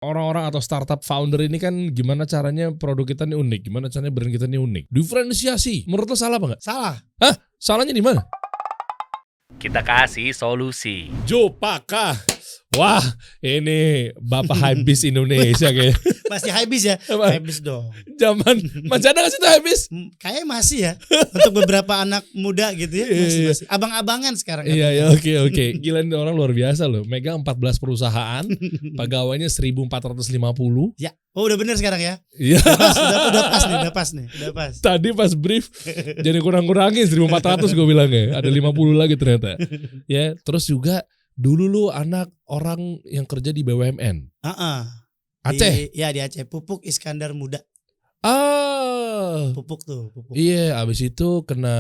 orang-orang atau startup founder ini kan gimana caranya produk kita ini unik, gimana caranya brand kita ini unik. Diferensiasi, menurut lo salah apa nggak? Salah. Hah? Salahnya di mana? Kita kasih solusi. Jopaka. Wah, ini Bapak Hypebeast Indonesia kayaknya. Masih Hypebeast ya? Apa? Hypebeast dong. Zaman masih ada nggak sih tuh Hypebeast? Kayaknya masih ya. Untuk beberapa anak muda gitu ya. Masih. Abang-abangan sekarang. Iya, ya, oke. Gila ini orang luar biasa loh. Megang 14 perusahaan, pegawainya 1.450. Ya. Oh udah bener sekarang ya? Iya. Udah pas nih. Tadi pas brief jadi kurang-kurangin 1.400 gue bilang ya. Ada 50 lagi ternyata. Ya, terus juga dulu lu anak orang yang kerja di BUMN. Aceh? Di Aceh. Pupuk Iskandar Muda. Pupuk. Iya, abis itu kena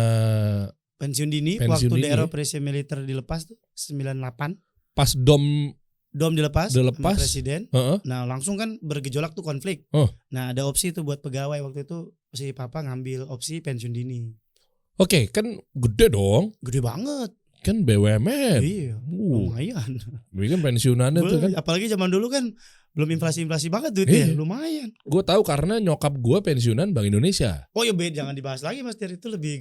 pensiun dini. Waktu daerah operasi militer dilepas tuh 98. Pas dom dilepas sama presiden. Nah langsung kan bergejolak tuh konflik. Nah ada opsi tuh buat pegawai waktu itu si papa ngambil opsi pensiun dini. Oke, kan gede dong. Gede banget. Kan BUMN. Iya. Lumayan. Ini kan pensiunannya tuh kan. Apalagi zaman dulu kan belum inflasi banget tuh ya. Lumayan. Gue tahu karena nyokap gue pensiunan Bank Indonesia. Oh ya jangan dibahas lagi Mas Ter, itu lebih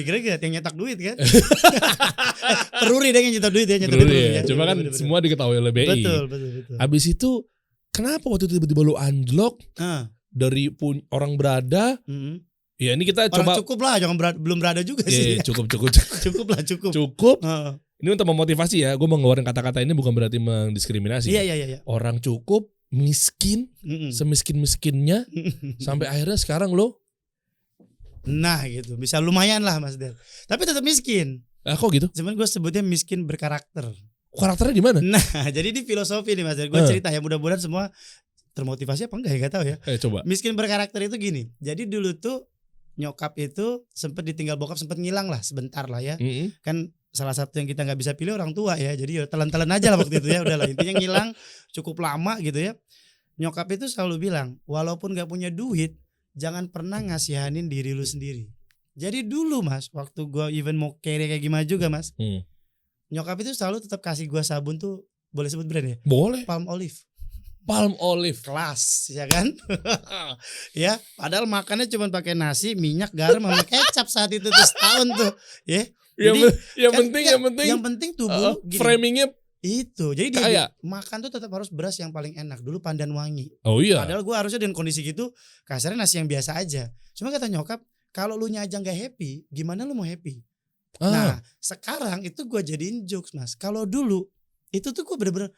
greget yang nyetak duit kan. Peruri deh yang nyetak duit ya. Ya. Cuma kan bener. Semua diketahui oleh BI. Betul. Abis itu kenapa waktu itu tiba-tiba lu anjlok dari orang berada? Ya ini kita orang coba cukup lah, belum berada juga sih. Cukup. Cukup. Ini untuk memotivasi ya, gue mengeluarkan kata-kata ini bukan berarti mendiskriminasi. Iya. Orang cukup, miskin, semiskin-miskinnya, sampai akhirnya sekarang lo. Nah gitu, bisa lumayan lah Mas Der. Tapi tetap miskin. Kok gitu? Cuman gue sebutnya miskin berkarakter. Karakternya di mana? Nah jadi di filosofi nih Mas Der, gue cerita ya mudah-mudahan semua termotivasi apa enggak ya, gak tahu ya. Coba. Miskin berkarakter itu gini, jadi dulu tuh nyokap itu sempat ditinggal bokap, sempat ngilang lah sebentar lah ya. Kan salah satu yang kita nggak bisa pilih orang tua ya, jadi ya telan-telan aja lah waktu itu ya, udahlah intinya ngilang cukup lama gitu ya. Nyokap itu selalu bilang walaupun nggak punya duit jangan pernah ngasihanin diri lu sendiri. Jadi dulu Mas, waktu gua even mau kere kayak gimana juga Mas, nyokap itu selalu tetap kasih gua sabun tuh, boleh sebut brand ya? Boleh. Palm olive kelas ya kan. Ya padahal makannya cuma pakai nasi, minyak, garam sama kecap saat itu tuh setahun tuh ya. Yang penting tubuh framingnya itu. Jadi dia makan tuh tetap harus beras yang paling enak dulu, pandan wangi. Oh iya. Padahal gue harusnya dengan kondisi gitu kasarnya nasi yang biasa aja. Cuma kata nyokap kalau lu nya aja nggak happy gimana lu mau happy. Nah sekarang itu gue jadiin jokes Mas. Kalau dulu itu tuh gue bener-bener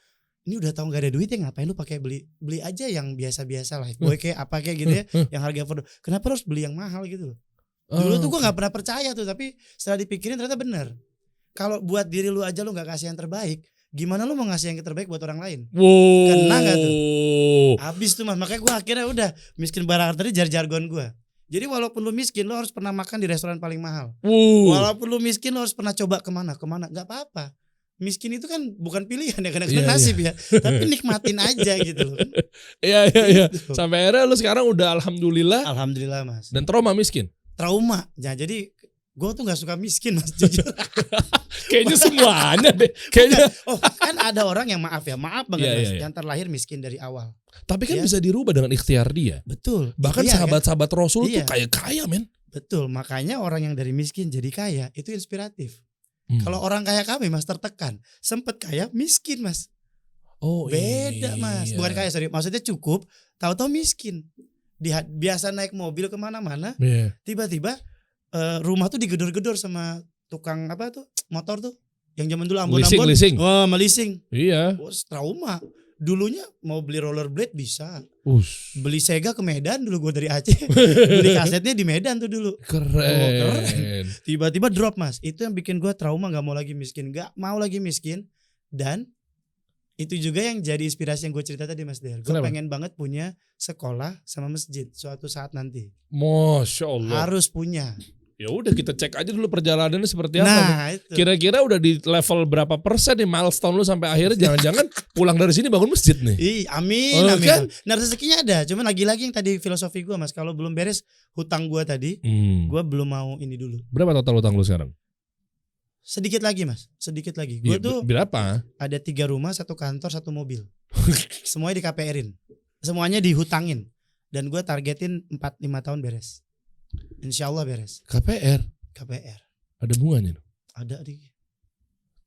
ini udah tahu nggak ada duit ya ngapain lu pakai beli aja yang biasa-biasa lah, boy kayak apa kayak gitu ya, yang harga affordable. Kenapa harus beli yang mahal gitu? Dulu tuh gue nggak pernah percaya tuh, tapi setelah dipikirin ternyata bener. Kalau buat diri lu aja lu nggak kasih yang terbaik, gimana lu mau ngasih yang terbaik buat orang lain? Kena nggak tuh? Habis tuh Mas, makanya gue akhirnya udah miskin barang tadi jargon gue. Jadi walaupun lu miskin, lu harus pernah makan di restoran paling mahal. Walaupun lu miskin, lu harus pernah coba kemana, nggak apa-apa. Miskin itu kan bukan pilihan ya, kadang-kadang nasib ya, tapi nikmatin aja gitu loh. Iya. Sampai akhirnya lu sekarang udah alhamdulillah Mas. Dan trauma miskin. Ya, jadi gue tuh nggak suka miskin Mas, jujur. Kayaknya semuanya deh. Kayaknya. Kan ada orang yang maaf banget Mas, yang terlahir miskin dari awal. Tapi kan bisa dirubah dengan ikhtiar dia. Betul. Bahkan sahabat-sahabat Rasul tuh kaya men. Betul. Makanya orang yang dari miskin jadi kaya itu inspiratif. Kalau orang kaya kami Mas tertekan, sempet kaya miskin Mas. Beda Mas, bukan kaya maksudnya cukup, tahu-tahu miskin. Biasa naik mobil kemana-mana, tiba-tiba rumah tuh digedor-gedor sama tukang apa tuh motor tuh, yang zaman dulu Ambon-Ambon. Melising. Iya. Trauma. Dulunya mau beli rollerblade bisa. Beli Sega ke Medan dulu gue dari Aceh. Beli kasetnya di Medan tuh dulu. Keren. Tiba-tiba drop Mas. Itu yang bikin gue trauma, gak mau lagi miskin. Dan itu juga yang jadi inspirasi yang gue cerita tadi Mas Der. Gue pengen banget punya sekolah sama masjid suatu saat nanti. Masya Allah. Harus punya. Ya udah kita cek aja dulu perjalanannya seperti apa. Itu. Kira-kira udah di level berapa persen nih milestone lu sampai akhirnya jangan-jangan pulang dari sini bangun masjid nih. Amin. Kan? Nah rezekinya ada. Cuman lagi-lagi yang tadi filosofi gue Mas, kalau belum beres hutang gue tadi, gue belum mau ini dulu. Berapa total hutang lu sekarang? Sedikit lagi Mas, sedikit lagi. Gue tuh berapa? Ada 3 rumah, 1 kantor, 1 mobil. Semuanya di KPR-in. Semuanya dihutangin. Dan gue targetin 4-5 tahun beres. Insya Allah beres. KPR KPR. ada bunganya. Ada di.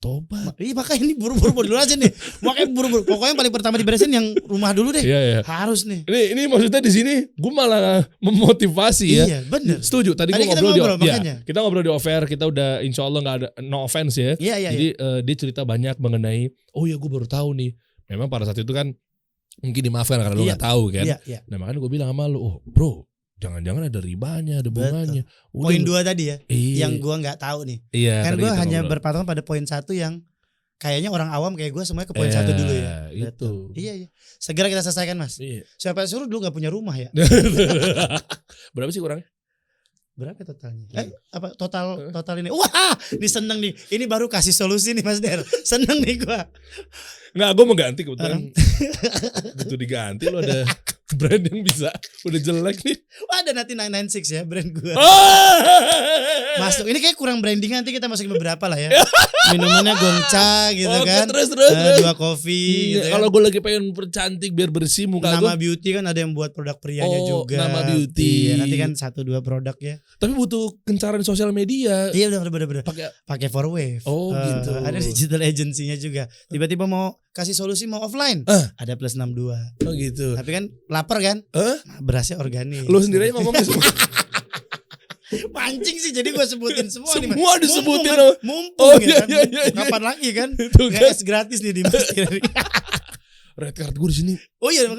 Tobat. Iya makanya ini buru-buru dulu aja nih. Makanya buru-buru. Pokoknya yang paling pertama diberesin yang rumah dulu deh. Iya. Harus nih. Ini maksudnya di sini gue malah memotivasi ya. Iya bener. Setuju. Tadi gue kita ngobrol di makanya. kita ngobrol di offer. Kita udah insya Allah nggak ada no offense ya. Iya. Jadi dia cerita banyak mengenai. Oh ya gue baru tahu nih. Memang pada saat itu kan mungkin dimaafkan karena lu nggak tahu kan. Iya. Nah makanya gue bilang sama lu, oh bro, jangan-jangan ada ribanya, ada bunganya. Poin 2 tadi ya. Iya. Yang gue nggak tahu nih. Iya. Kan gue hanya ngobrol. berpatokan pada poin 1 yang kayaknya orang awam kayak gue semuanya ke poin 1 dulu ya. Itu. Iya. Segera kita selesaikan mas. Iya. Siapa yang suruh dulu gak punya rumah ya? Berapa sih kurang? Berapa totalnya? Apa total ini? Wah, ini seneng nih. Ini baru kasih solusi nih Mas Der. Seneng nih gua. Nggak, gue mau ganti kebetulan. Begitu diganti lo ada brand yang bisa udah jelek nih. Wah, ada nanti 996 ya brand gua. Masuk. Ini kayak kurang branding, nanti kita masukin beberapa lah ya. Minumannya Gongcha gitu kan. Terus. 2 kopi gitu kan. Kalau gue lagi pengen percantik biar bersih muka Nama gue. beauty kan ada yang buat produk prianya juga. Nama beauty. Iya, nanti kan 1-2 produk ya. Tapi butuh kencaran sosial media. Iya benar. Pakai 4Wave. Oh, gitu. Ada digital agency-nya juga. Tiba-tiba mau kasih solusi mau offline. Ada plus 62. Oh gitu. Tapi kan lapar kan? Berasnya organik. Lu sendiri aja ngomongnya semua. Mancing sih, jadi gue sebutin semua nih. Semua disebutin. Mumpung iya, ya kan. iya. Kapan lagi kan? Tuh kan. Gas gratis nih di masjid. Red card gue di sini. Oh iya.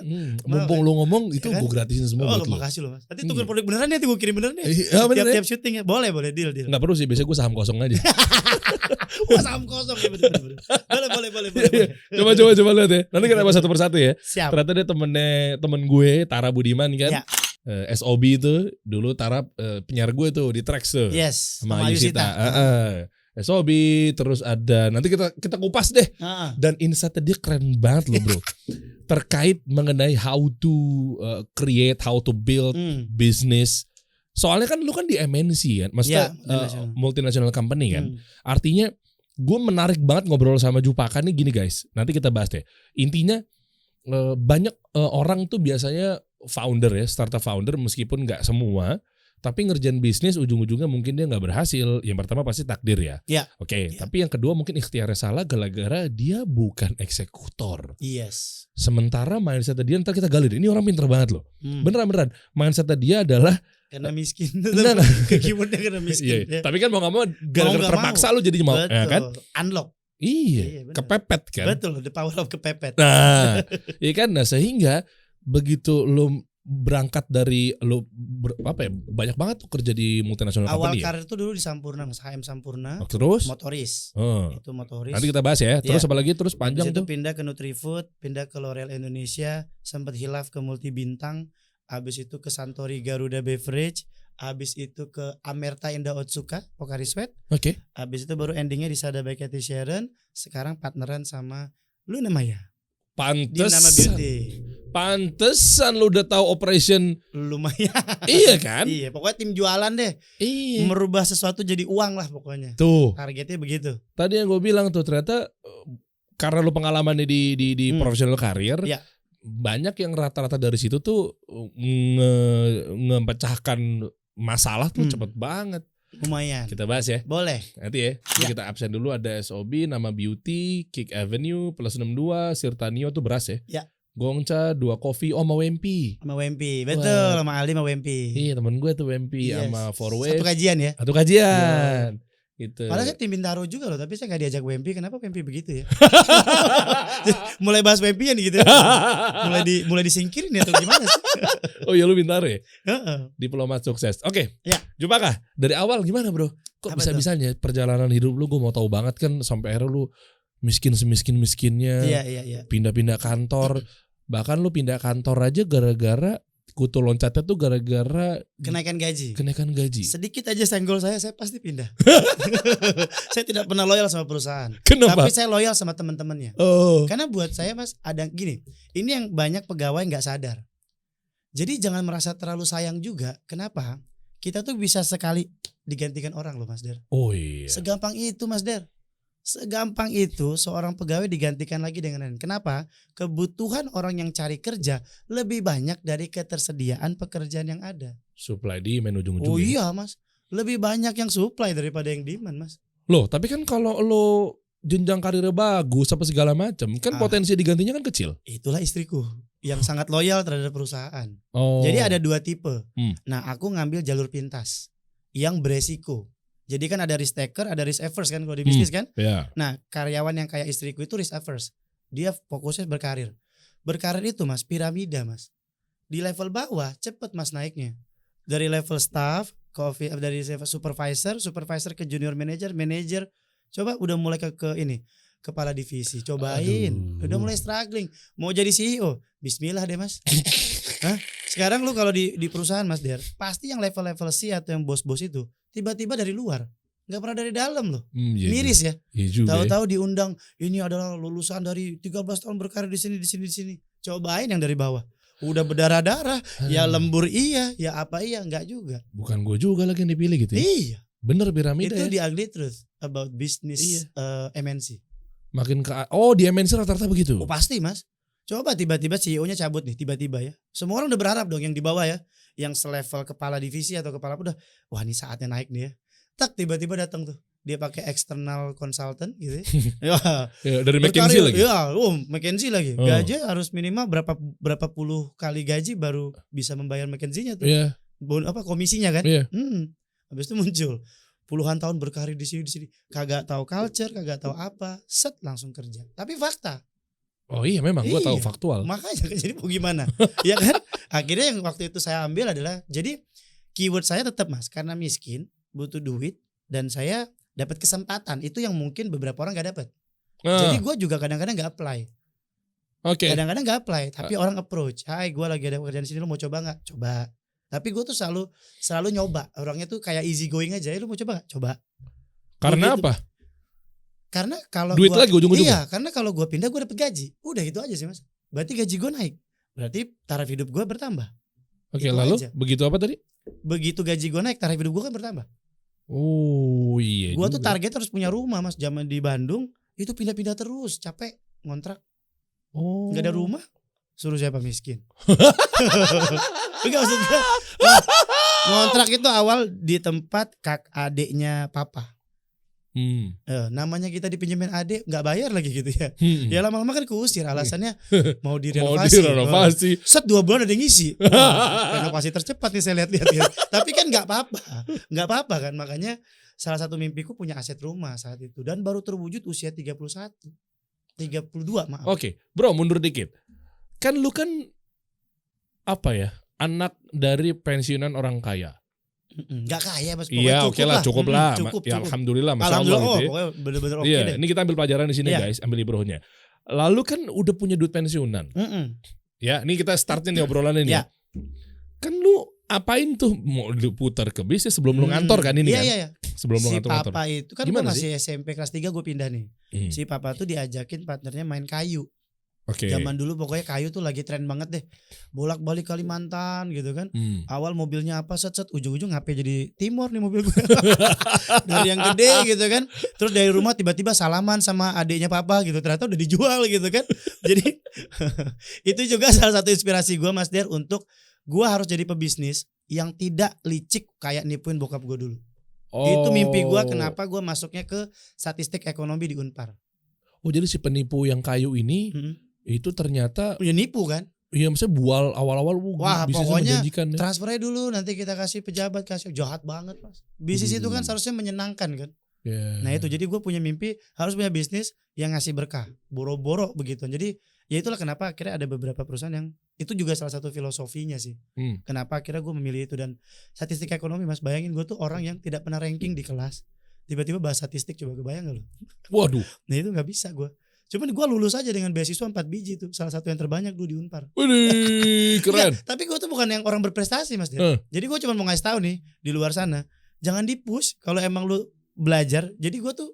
Mumpung lu ngomong itu Ya kan? gue gratisin semua Oh buat lu. makasih loh mas. Nanti tuker produk beneran ya, gue kirim beneran ya. Iya bener ya. Tiap syuting ya. Boleh deal. Nggak perlu sih, biasanya gue saham kosong aja. Wah saham kosong ya bener. Boleh. Coba lihat ya. Nanti kita bahas satu persatu ya. Siap. Ternyata dia temen gue Tara Budiman kan. Ya. SOB itu dulu Tara penyiar gue tuh di Trax tuh. Yes. Sama Yusita. SOB terus ada nanti kita kupas deh. Dan insight dia keren banget loh bro. Terkait mengenai how to create, how to build business. Soalnya kan lu kan di MNC kan, maksudnya multinational company kan. Artinya gue menarik banget ngobrol sama Jupaka nih gini guys. Nanti kita bahas deh. Intinya banyak orang tuh biasanya founder ya, startup founder meskipun nggak semua, tapi ngerjain bisnis ujung-ujungnya mungkin dia nggak berhasil. Yang pertama pasti takdir ya. Oke. Tapi yang kedua mungkin ikhtiarnya salah gara-gara dia bukan eksekutor. Yes. Sementara mindset dia, ntar kita gali deh. Ini orang pinter banget loh. Beneran. Mindset dia adalah karena miskin. Enggak. Keywordnya karena miskin. Iya. Tapi kan mau nggak mau gara-gara terpaksa lu jadi mau. Betul. Ya kan? Unlock. Iya. Kepepet kan. Betul. The power of kepepet. Nah, iya kan. Nah sehingga begitu lu berangkat dari lu banyak banget tuh kerja di multinasional company. Awal karir tuh dulu di Sampurna, Mas HM Sampurna. Terus motoris. Itu motoris. Nanti kita bahas ya. Terus apa lagi? Terus panjang tuh. tuh. Pindah ke Nutrifood, pindah ke L'Oreal Indonesia, sempat hilaf ke Multi Bintang, habis itu ke Santori Garuda Beverage, habis itu ke Amerta Indah Otsuka, Pocari Sweat. Oke. Habis itu baru endingnya di Sada by Cathy Sharon, sekarang partneran sama Luna Maya. Di Nama Beauty. Pantesan lu udah tahu operation lumayan. Iya kan? Iya, pokoknya tim jualan deh. Iya. Merubah sesuatu jadi uang lah pokoknya. Tuh. Targetnya begitu. Tadi yang gue bilang tuh ternyata karena lu pengalamannya di professional career, banyak yang rata-rata dari situ tuh ngepecahkan masalah tuh cepet banget. Lumayan. Kita bahas ya. Boleh. Nanti ya. Kita absen dulu, ada SOB, Nama Beauty, Kick Avenue, Plus 62, Sirtanio tuh beras ya. Ya. Gongcha, 2 Coffee, sama Wempi. Sama Wempi, betul. Sama Aldi sama Wempi. Iya temen gue tuh Wempi sama 4Wave. Satu kajian ya. Satu kajian. Gitu. Padahal saya tim Bintaro juga loh, tapi saya gak diajak Wempi. Kenapa Wempi begitu ya? Mulai bahas Wempi ya nih gitu. mulai disingkirin ya atau gimana sih? Oh iya lu Bintaro ya? Diplomat sukses. Oke. Ya. Jupaka, dari awal gimana bro? Kok bisa-bisanya perjalanan hidup lu gue mau tahu banget kan sampai akhirnya lu miskin semiskin-miskinnya. Iya. Pindah-pindah kantor. Bahkan lu pindah kantor aja gara-gara kutu loncatnya tuh gara-gara kenaikan gaji. Sedikit aja senggol saya pasti pindah. Saya tidak pernah loyal sama perusahaan. Kenapa? Tapi saya loyal sama teman-temannya. Karena buat saya mas ada gini. Ini yang banyak pegawai nggak sadar. Jadi jangan merasa terlalu sayang juga. Kenapa? Kita tuh bisa sekali digantikan orang loh Mas Der. Oh iya. Segampang itu Mas Der. Segampang itu seorang pegawai digantikan lagi dengan lain. Kenapa? Kebutuhan orang yang cari kerja lebih banyak dari ketersediaan pekerjaan yang ada. Supply demand ujung-ujungnya. Oh iya mas, lebih banyak yang supply daripada yang demand mas. Loh, tapi kan kalau lo jenjang karirnya bagus apa segala macam, kan potensi digantinya kan kecil. Itulah istriku yang sangat loyal terhadap perusahaan. Oh. Jadi ada 2 tipe. Hmm. Nah aku ngambil jalur pintas yang beresiko. Jadi kan ada risk taker, ada risk averse kan kalau di bisnis kan. Ya. Nah karyawan yang kayak istriku itu risk averse. Dia fokusnya berkarir. Berkarir itu mas piramida mas. Di level bawah cepet mas naiknya. Dari level staff, dari level supervisor ke junior manager, coba udah mulai ke ini kepala divisi, cobain. Udah mulai struggling. Mau jadi CEO, bismillah deh mas. Hah? Sekarang lu kalau di perusahaan mas Der, pasti yang level-level C atau yang bos-bos itu tiba-tiba dari luar, nggak pernah dari dalam loh. Miris ya. Tahu-tahu diundang, ini adalah lulusan dari 13 tahun berkarir di sini. Cobain yang dari bawah. Udah berdarah-darah, ya lembur iya, ya apa iya, enggak juga. Bukan gue juga lagi yang dipilih gitu ya. Iya. Bener piramida itu ya. The ugly truth about business MNC. Makin di MNC rata-rata begitu. Oh pasti mas. Coba tiba-tiba CEO-nya cabut nih, tiba-tiba ya. Semua orang udah berharap dong yang di bawah ya, yang selevel kepala divisi atau kepala udah, wah ini saatnya naik nih ya. Tak tiba-tiba datang tuh. Dia pakai external consultant gitu ya. Ya dari McKinsey lagi. Ya, McKinsey lagi. Gaji harus minimal berapa puluh kali gaji baru bisa membayar McKinsey-nya tuh. Iya. Komisinya kan? Iya. Habis itu muncul puluhan tahun berkarir di sini. Kagak tahu culture, kagak tahu apa, set langsung kerja. Tapi fakta. Oh iya memang gue tahu faktual. Makanya jadi mau gimana? Ya kan? Akhirnya yang waktu itu saya ambil adalah jadi keyword saya tetap mas karena miskin, butuh duit dan saya dapat kesempatan itu yang mungkin beberapa orang gak dapat. Jadi gue juga kadang-kadang gak apply. Oke. Kadang-kadang gak apply, tapi orang approach. Hai, gue lagi ada pekerjaan di sini, lu mau coba nggak? Coba. Tapi gue tuh selalu nyoba. Orangnya tuh kayak easy going aja. Lu mau coba nggak? Coba. Karena begitu. Apa? Karena kalau duit lagi ujung-ujungnya. Iya, karena kalau gue pindah gue dapet gaji. Udah gitu aja sih mas. Berarti gaji gue naik. Berarti taraf hidup gue bertambah. Oke, Itu lalu aja. begitu apa tadi? Begitu gaji gue naik, taraf hidup gue kan bertambah. Oh iya. Gue tuh target harus punya rumah mas. Zaman di Bandung itu pindah-pindah terus, capek ngontrak. Oh. Gak ada rumah, suruh siapa miskin. Enggak maksud gue. Ngontrak itu awal di tempat kak adeknya papa. Namanya kita dipinjemin adik nggak bayar lagi gitu ya. Ya lama-lama kan keusir alasannya mau direnovasi. Set 2 bulan ada yang ngisi. Renovasi tercepat nih saya lihat-lihat ya. Tapi kan nggak apa-apa kan. Makanya salah satu mimpiku punya aset rumah saat itu dan baru terwujud usia 32 maaf. Oke, bro mundur dikit. Kan lu kan apa ya? Anak dari pensiunan orang kaya. Nggak kaya mas. Iya oke lah cukup lah. Ya alhamdulillah masya Allah gitu ya. Pokoknya bener-bener oke deh. Ini kita ambil pelajaran di sini guys, ambil ibrohnya. Lalu kan udah punya duit pensiunan. Ya ini kita startin nih obrolan ini. Kan lu apain tuh mau diputar ke bisnis sebelum lu ngantor kan ini kan? Iya. Sebelum lu ngantor. Si papa itu kan gue masih sih? SMP kelas 3 gue pindah nih. Si papa tuh diajakin partnernya main kayu. Oke. Zaman dulu pokoknya kayu tuh lagi tren banget deh. Bolak-balik Kalimantan gitu kan. Awal mobilnya apa set ujung-ujung HP jadi Timor nih mobil gue. Dari yang gede gitu kan. Terus dari rumah tiba-tiba salaman sama adiknya papa gitu. Ternyata udah dijual gitu kan. Jadi itu juga salah satu inspirasi gue Mas Der untuk gue harus jadi pebisnis yang tidak licik kayak nipuin bokap gue dulu. Itu mimpi gue kenapa gue masuknya ke statistik ekonomi di Unpar. Oh jadi si penipu yang kayu ini itu ternyata punya nipu kan? Iya maksudnya bual awal-awal wah pokoknya ya. transfer aja dulu nanti kita kasih pejabat jahat banget mas. Bisnis itu kan seharusnya menyenangkan kan. Nah itu jadi gue punya mimpi harus punya bisnis yang ngasih berkah. Boro-boro begitu. Jadi ya itulah kenapa akhirnya ada beberapa perusahaan yang itu juga salah satu filosofinya sih. Kenapa akhirnya gue memilih itu dan statistik ekonomi mas. Bayangin gue tuh orang yang tidak pernah ranking di kelas. Tiba-tiba bahas statistik coba kebayang gak lo? Waduh. Nah itu gak bisa gue. Cuman gue lulus aja dengan beasiswa 4 biji tuh. Salah satu yang terbanyak dulu di Unpar. Wih, keren. Tapi gue tuh bukan yang orang berprestasi mas. Jadi gue cuma mau ngasih tahu nih di luar sana. Jangan di-push kalau emang lu belajar. Jadi gue tuh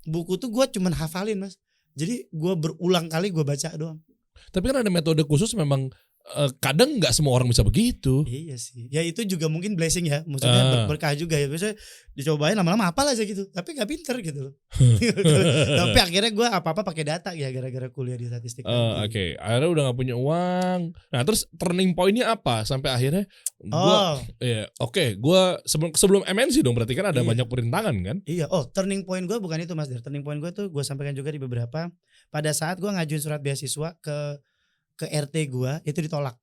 buku tuh gue cuma hafalin mas. Jadi gue berulang kali gue baca doang. Tapi kan ada metode khusus memang kadang nggak semua orang bisa begitu. Iya sih. Ya itu juga mungkin blessing ya. Maksudnya berkah juga ya. Biasanya dicobain lama-lama apal aja gitu. Tapi gak pinter gitu loh. Tapi akhirnya gue apa-apa pakai data ya gara-gara kuliah di statistik. Oke. Akhirnya udah gak punya uang. Nah terus turning point-nya apa? Sampai akhirnya gue sebelum MNC dong berarti kan ada banyak perintangan kan? Iya. Turning point gue bukan itu Mas Der. Turning point gue tuh gue sampaikan juga di beberapa. Pada saat gue ngajuin surat beasiswa ke RT gue itu ditolak.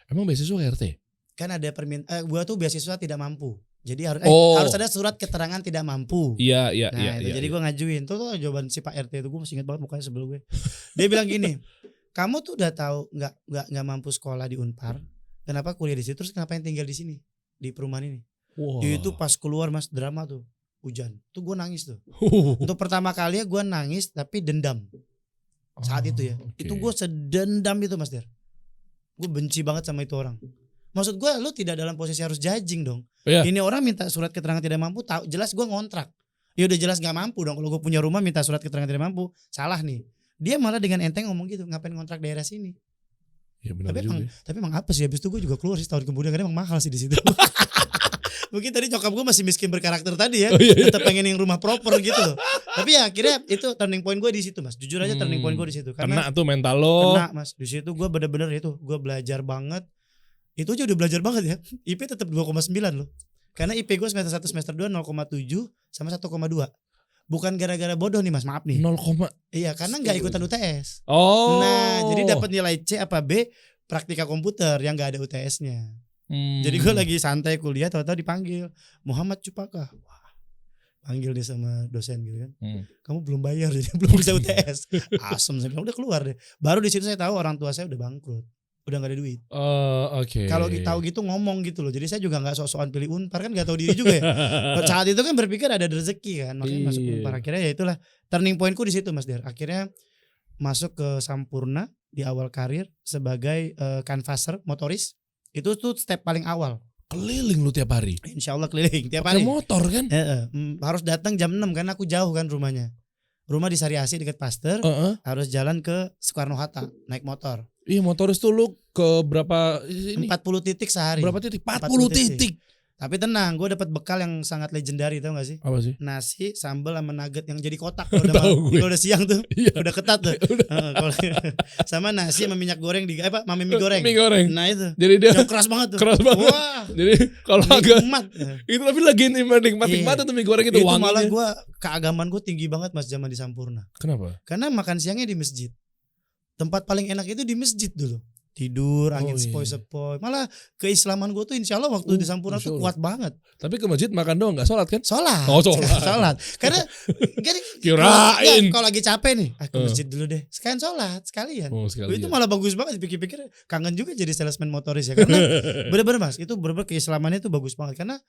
Emang beasiswa RT? Kan ada gue tuh beasiswa tidak mampu. Jadi harus ada surat keterangan tidak mampu. Iya. Jadi gue ngajuin. Tuh jawaban si Pak RT itu gue masih ingat banget mukanya sebel gue. Dia bilang gini, kamu tuh udah tahu nggak mampu sekolah di Unpar. Kenapa kuliah di situ? Terus kenapa yang tinggal di sini di perumahan ini? Wow. Itu pas keluar Mas drama tuh hujan. Tuh gue nangis tuh. Untuk pertama kalinya gue nangis tapi dendam. Saat itu ya. Okay. Itu gue sedendam itu Mas Der. Gue benci banget sama itu orang. Maksud gue lu tidak dalam posisi harus judging dong. Yeah. Ini orang minta surat keterangan tidak mampu, tahu jelas gue ngontrak. Ya udah jelas gak mampu dong. Kalau gue punya rumah minta surat keterangan tidak mampu, salah nih. Dia malah dengan enteng ngomong gitu, ngapain ngontrak daerah sini? Ya, benar juga. Tapi emang apa sih? Habis itu gue juga keluar sih tahun kemudian karena emang mahal sih di situ. Mungkin tadi nyokap gue masih miskin berkarakter tadi ya. Tetap pengen yang rumah proper gitu loh. Tapi ya akhirnya itu turning point gue di situ Mas. Jujur aja turning point gue di situ. Kena tuh mental lo. Kena Mas. Di situ gue bener-bener itu gue belajar banget. Itu aja udah belajar banget ya. IP tetap 2,9 loh. Karena IP gue semester 1 semester 2 0,7 sama 1,2. Bukan gara-gara bodoh nih Mas, maaf nih. 0, iya, karena enggak ikutan UTS. Nah, jadi dapat nilai C apa B praktika komputer yang enggak ada UTS-nya. Jadi gue lagi santai kuliah tahu-tahu dipanggil Muhammad Cupaka. Wah, panggil dia sama dosen gitu kan. Kamu belum bayar jadi belum bisa UTS. Asem saya bilang udah keluar deh. Baru di situ saya tahu orang tua saya udah bangkrut. Udah gak ada duit. Oke. Kalau tahu gitu ngomong gitu loh. Jadi saya juga nggak sok-sokan pilih Unpar kan nggak tahu diri juga ya. Saat itu kan berpikir ada rezeki kan, makanya masuk Unpar. Akhirnya ya itulah turning pointku di situ Mas Der. Akhirnya masuk ke Sampurna di awal karir sebagai kanvaser motoris. Itu tuh step paling awal. Keliling lu tiap hari. Insya Allah keliling tiap Pake hari. motor kan? Harus datang jam 6 karena aku jauh kan rumahnya. Rumah di Sari Asi dekat Pasteur. Harus jalan ke Soekarno Hatta naik motor. Iya motoris tuh lu ke berapa ini? 40 titik sehari. Berapa titik? 40 titik. Tapi tenang, gue dapat bekal yang sangat legendary, tau gak sih? Apa sih? Nasi, sambal sama nugget yang jadi kotak kalau udah siang tuh, udah ketat tuh. Sama nasi sama minyak goreng mami mie goreng. Mie goreng. Nah itu. Jadi dia yang keras banget tuh. Keras banget. Wah. Jadi kalau agak itu tapi lagi nikmat tuh mie goreng itu wanginya. Itu wanginya. malah gue keagamaan gue tinggi banget Mas zaman di Sampurna. Kenapa? Karena makan siangnya di masjid. Tempat paling enak itu di masjid dulu. Tidur, angin sepoi-sepoi. Malah keislaman gue tuh insya Allah waktu di Sampurna tuh kuat banget. Tapi ke masjid makan doang gak sholat kan? Sholat. Oh sholat. Sholat. Karena kirain. Kalau lagi capek nih, ke masjid dulu deh. Sekalian sholat, sekalian. Itu malah bagus banget dipikir-pikir. Kangen juga jadi salesman motoris ya. Karena bener-bener Mas, itu bener-bener keislamannya tuh bagus banget. Karena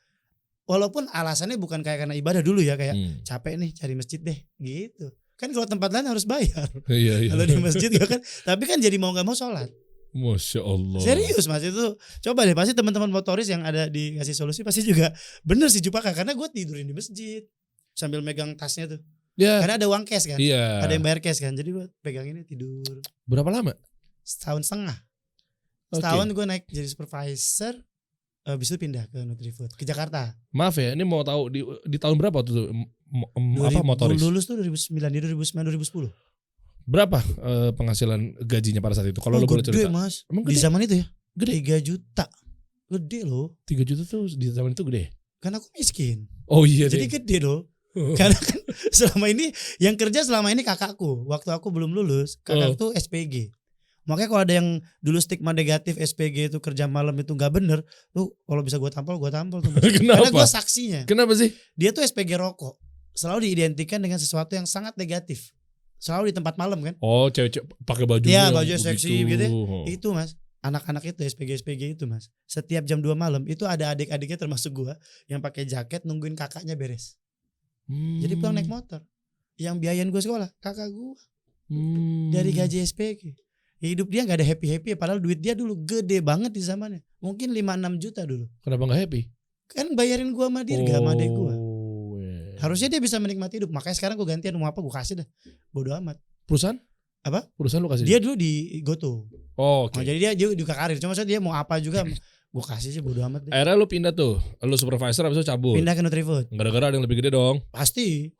walaupun alasannya bukan kayak karena ibadah dulu ya. Kayak capek nih cari masjid deh gitu. Kan kalau tempat lain harus bayar. Iya. Kalau di masjid kan. Tapi kan jadi mau gak mau sholat. Masya Allah. Serius Mas itu. Coba deh pasti teman-teman motoris yang ada di Kasih Solusi pasti juga bener sih Cupaka. Karena gue tidurin di masjid sambil megang tasnya tuh. Ya. Karena ada uang cash kan. Iya. Ada yang bayar cash kan. Jadi gue pegang ini tidur. Berapa lama? Setahun setengah. Setahun gue naik jadi supervisor. Habis itu pindah ke Nutrifood ke Jakarta. Maaf ya, ini mau tahu di tahun berapa tuh motoris? Lulus tuh 2009, di 2009 2010. Berapa penghasilan gajinya pada saat itu? Kalau lo boleh cerita. Gede Mas. Emang di gede? zaman itu ya. Gede. 3 juta. Gede loh. 3 juta tuh di zaman itu gede. Karena aku miskin. Oh iya. Jadi gede loh. Karena kan selama ini yang kerja selama ini kakakku. Waktu aku belum lulus, kakak tuh SPG. Makanya kalau ada yang dulu stigma negatif SPG itu kerja malam itu nggak bener, tuh kalau bisa gue tampol tuh. Kenapa? Karena gue saksinya. Kenapa sih? Dia tuh SPG rokok, selalu diidentikan dengan sesuatu yang sangat negatif. Selalu di tempat malam kan? Oh, cewek pakai baju. Iya, baju seksi gitu. Itu Mas, anak-anak itu SPG itu Mas. Setiap jam 2 malam itu ada adik-adiknya termasuk gue yang pakai jaket nungguin kakaknya beres. Jadi pulang naik motor. Yang biayain gue sekolah kakak gue. Dari gaji SPG. Hidup dia gak ada happy-happy padahal duit dia dulu gede banget di zamannya. Mungkin 5-6 juta dulu. Kenapa gak happy? Kan bayarin gua sama Dirga sama adek gua. Harusnya dia bisa menikmati hidup. Makanya sekarang gua gantian mau apa gua kasih dah. Bodo amat. Perusahaan? Apa? Perusahaan lu kasih Dia dulu di GoTo. Oh, oke. Jadi dia juga karir. Cuma maksudnya dia mau apa juga gue kasih sih, bodo amat deh. Akhirnya lu pindah tuh, lu supervisor abis itu cabut. Pindah ke Nutrifood. Gara-gara ada yang lebih gede dong. Pasti.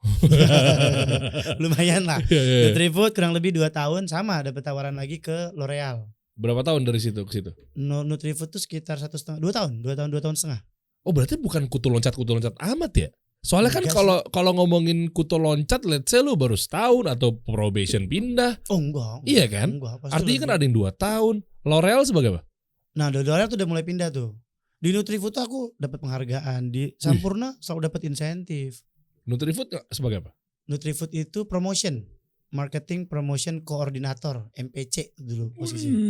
Lumayan lah. Iya, iya. Nutrifood kurang lebih 2 tahun sama dapat tawaran lagi ke L'Oreal. Berapa tahun dari situ ke situ? Nutrifood tuh sekitar 1,5 2 tahun, 2 tahun setengah. Oh, berarti bukan kutu loncat amat ya? Soalnya kan Enggak kalau ngomongin kutu loncat, let's say lu baru setahun atau probation pindah. Oh enggak. Iya kan? Enggak, pasti Artinya kan lebih. ada yang 2 tahun. L'Oreal sebagai apa? Nah, dari L'Oreal tuh udah mulai pindah tuh. Di Nutrifood tuh aku dapat penghargaan, di Sampurna selalu dapat insentif. Nutrifood sebagai apa? Nutrifood itu promotion, marketing promotion koordinator, MPC dulu posisinya.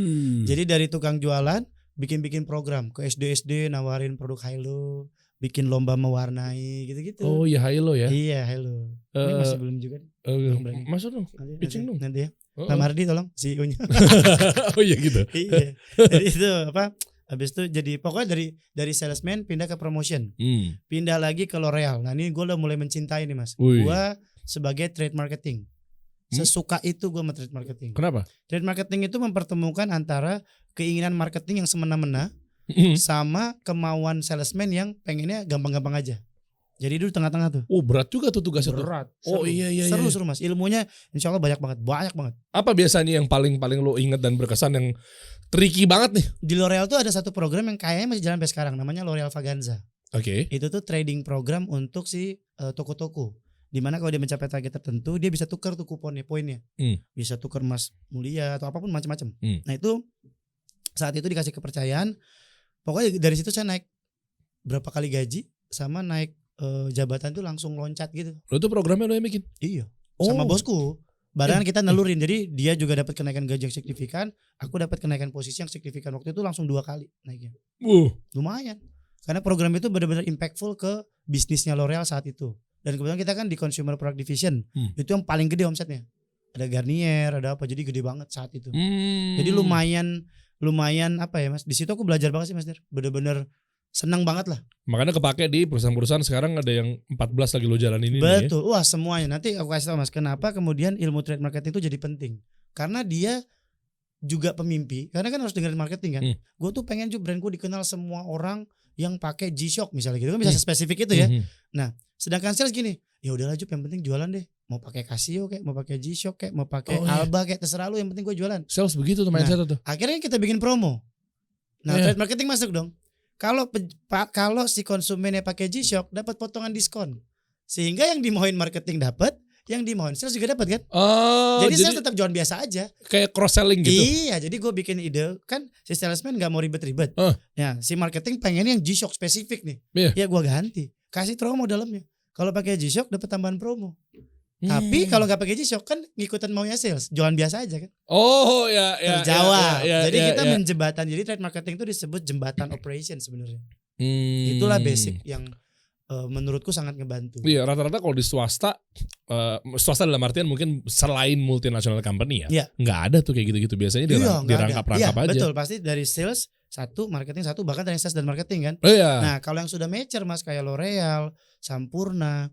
Jadi dari tukang jualan bikin program ke SD nawarin produk Hilo, bikin lomba mewarnai gitu-gitu. Oh iya, Hilo ya. Iya, Hilo. Ini masih belum juga. Masuk dong. Pitching dong. Nanti ya. Oh. Pak Mardi tolong CEO-nya. Oh iya gitu. Iya. Jadi itu apa? Habis itu jadi pokoknya dari salesman pindah ke promotion. Pindah lagi ke L'Oreal. Nah, ini gue udah mulai mencintai nih, Mas. Wih. Gue sebagai trade marketing. Sesuka itu gue sama trade marketing. Kenapa? Trade marketing itu mempertemukan antara keinginan marketing yang semena-mena sama kemauan salesman yang pengennya gampang-gampang aja. Jadi dulu tengah-tengah tuh. Oh, berat juga tuh tugasnya tuh. Berat. Oh, iya. Seru Mas. Ilmunya insya Allah banyak banget. Apa biasanya yang paling lo ingat dan berkesan yang tricky banget nih? Di L'Oreal tuh ada satu program yang kayaknya masih jalan sampai sekarang, namanya L'Oreal Vaganza. Oke. Itu tuh trading program untuk si toko-toko. Dimana kalau dia mencapai target tertentu, dia bisa tukar tuh kuponnya, poinnya. Bisa tukar emas mulia atau apapun macam-macam. Nah itu saat itu dikasih kepercayaan. Pokoknya dari situ saya naik berapa kali gaji sama naik jabatan tuh langsung loncat gitu. Lo tuh programnya lo yang bikin? Iya. Oh. Sama bosku. Barengan kita nelurin. Jadi dia juga dapat kenaikan gaji yang signifikan, aku dapat kenaikan posisi yang signifikan. Waktu itu langsung 2 kali naiknya. Lumayan. Karena program itu benar-benar impactful ke bisnisnya L'Oreal saat itu. Dan kebetulan kita kan di Consumer Product Division. Itu yang paling gede omsetnya. Ada Garnier, ada apa. Jadi gede banget saat itu. Jadi lumayan apa ya, Mas? Di situ aku belajar banget sih, Mas Der. Bener-bener senang banget lah. Makanya kepake di perusahaan-perusahaan sekarang ada yang 14 lagi lo jalanin ini. Betul. Wah, semuanya. Nanti aku kasih tau, Mas, kenapa kemudian ilmu trade marketing itu jadi penting. Karena dia juga pemimpi. Karena kan harus dengerin marketing kan. Gue tuh pengen juga brandku dikenal semua orang yang pakai G-Shock misalnya gitu. Kan bisa spesifik itu ya. Nah, sedangkan sales gini, ya udahlah Jup, yang penting jualan deh. Mau pakai Casio kayak, mau pakai G-Shock kayak, mau pakai Alba kayak, terserah lu, yang penting gue jualan. Sales begitu tuh mindset tuh. Akhirnya kita bikin promo. Nah, trade marketing masuk dong. Kalau si konsumennya pakai G-Shock dapat potongan diskon. Sehingga yang dimauin marketing dapat, yang dimauin sales juga dapat kan? Jadi sales tetap jualan biasa aja. Kayak cross selling gitu. Iya, jadi gue bikin ide kan si salesman nggak mau ribet-ribet. Ya, si marketing pengen yang G-Shock spesifik nih. Ya gue ganti, kasih promo dalamnya. Kalau pakai G-Shock dapat tambahan promo. Tapi kalau nggak pakai G-Shock kan ngikutin maunya sales, jualan biasa aja kan. Oh ya. Terjawab. Jadi kita menjembatan. Jadi trade marketing itu disebut jembatan operation sebenarnya. Itulah basic yang menurutku sangat ngebantu. Iya, rata-rata kalau di swasta dalam artian mungkin selain multinational company ya, nggak ada tuh kayak gitu-gitu. Biasanya dirangkap-rangkap aja. Betul, pasti dari sales satu, marketing satu, bahkan dari sales dan marketing kan. Nah, kalau yang sudah mature Mas kayak L'Oreal, Sampurna,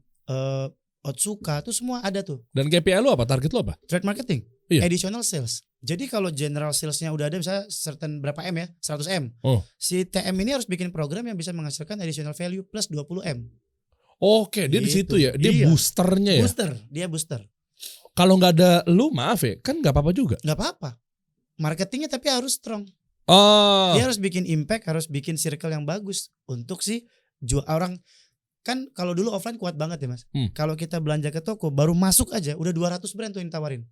Otsuka tuh semua ada tuh. Dan KPI lu apa? Target lu apa? Trade marketing, additional sales. Jadi kalau general salesnya udah ada misalnya certain berapa M ya, 100 M. Si TM ini harus bikin program yang bisa menghasilkan additional value plus 20 M. Oke, dia di situ ya. Dia boosternya ya. Dia booster. Kalau nggak ada lu, maaf ya, kan nggak apa-apa juga. Nggak apa-apa. Marketingnya tapi harus strong. Dia harus bikin impact, harus bikin circle yang bagus untuk si orang. Kan kalau dulu offline kuat banget ya Mas. Kalau kita belanja ke toko baru masuk aja udah 200 brand tuh yang ditawarin.